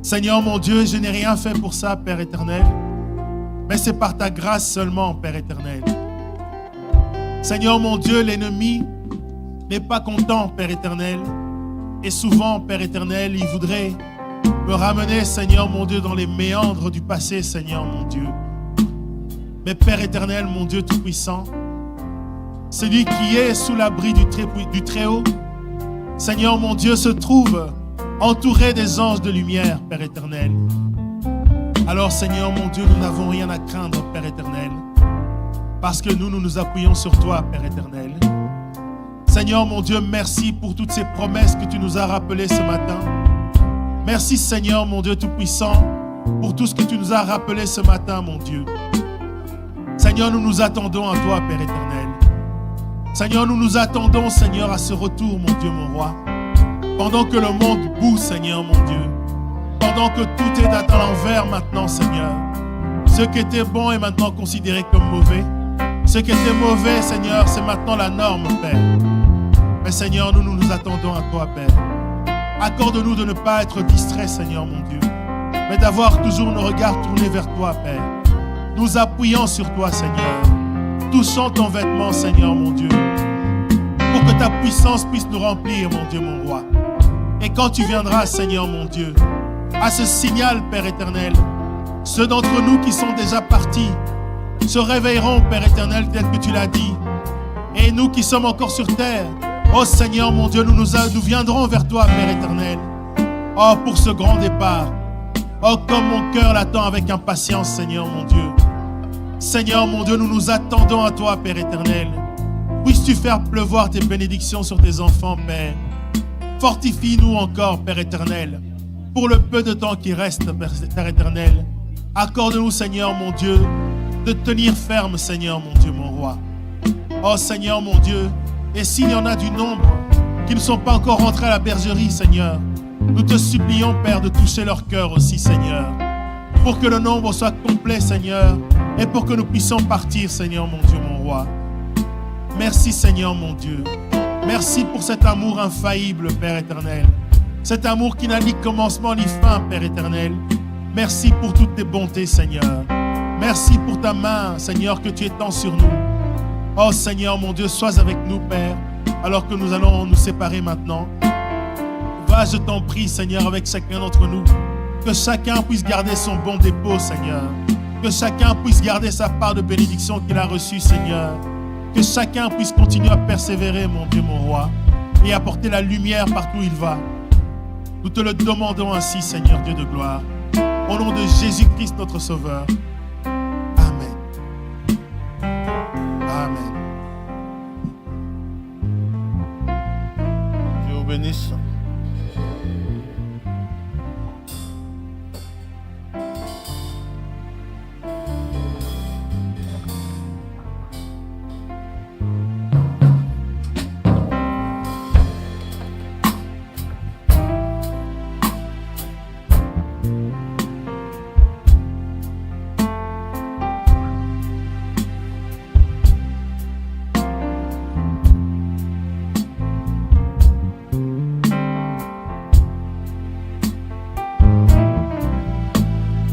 Seigneur, mon Dieu, je n'ai rien fait pour ça, Père éternel, mais c'est par ta grâce seulement, Père éternel. Seigneur, mon Dieu, l'ennemi n'est pas content, Père éternel, et souvent, Père éternel, il voudrait me ramener, Seigneur, mon Dieu, dans les méandres du passé, Seigneur, mon Dieu. Mais Père éternel, mon Dieu Tout-Puissant, celui qui est sous l'abri du Très-Haut, Seigneur, mon Dieu, se trouve entouré des anges de lumière, Père éternel. Alors, Seigneur, mon Dieu, nous n'avons rien à craindre, Père éternel, parce que nous nous appuyons sur toi, Père éternel. Seigneur, mon Dieu, merci pour toutes ces promesses que tu nous as rappelées ce matin. Merci, Seigneur, mon Dieu Tout-Puissant, pour tout ce que tu nous as rappelé ce matin, mon Dieu. Seigneur, nous nous attendons à toi, Père éternel. Seigneur, nous nous attendons, Seigneur, à ce retour, mon Dieu, mon roi. Pendant que le monde bout, Seigneur, mon Dieu. Pendant que tout est à l'envers maintenant, Seigneur. Ce qui était bon est maintenant considéré comme mauvais. Ce qui était mauvais, Seigneur, c'est maintenant la norme, Père. Mais Seigneur, nous nous attendons à toi, Père. Accorde-nous de ne pas être distraits, Seigneur, mon Dieu, mais d'avoir toujours nos regards tournés vers toi, Père. Nous appuyons sur toi, Seigneur. Touchons ton vêtement, Seigneur, mon Dieu, pour que ta puissance puisse nous remplir, mon Dieu, mon roi. Et quand tu viendras, Seigneur, mon Dieu, à ce signal, Père éternel, ceux d'entre nous qui sont déjà partis se réveilleront, Père éternel, tel que tu l'as dit. Et nous qui sommes encore sur terre, oh Seigneur, mon Dieu, nous viendrons vers toi, Père éternel. Oh, pour ce grand départ. Oh, comme mon cœur l'attend avec impatience, Seigneur, mon Dieu. Seigneur, mon Dieu, nous nous attendons à toi, Père éternel. Puisses-tu faire pleuvoir tes bénédictions sur tes enfants, Père. Fortifie-nous encore, Père éternel, pour le peu de temps qui reste, Père éternel. Accorde-nous, Seigneur, mon Dieu, de tenir ferme, Seigneur, mon Dieu, mon roi. Oh, Seigneur, mon Dieu, et s'il y en a du nombre qui ne sont pas encore rentrés à la bergerie, Seigneur, nous te supplions, Père, de toucher leur cœur aussi, Seigneur, pour que le nombre soit complet, Seigneur, et pour que nous puissions partir, Seigneur, mon Dieu, mon roi. Merci, Seigneur, mon Dieu. Merci pour cet amour infaillible, Père éternel. Cet amour qui n'a ni commencement ni fin, Père éternel. Merci pour toutes tes bontés, Seigneur. Merci pour ta main, Seigneur, que tu étends sur nous. Oh, Seigneur, mon Dieu, sois avec nous, Père, alors que nous allons nous séparer maintenant. Va, je t'en prie, Seigneur, avec chacun d'entre nous. Que chacun puisse garder son bon dépôt, Seigneur. Que chacun puisse garder sa part de bénédiction qu'il a reçue, Seigneur. Que chacun puisse continuer à persévérer, mon Dieu, mon roi, et apporter la lumière partout où il va. Nous te le demandons ainsi, Seigneur, Dieu de gloire. Au nom de Jésus-Christ, notre Sauveur. Amen. Amen. Dieu vous bénisse.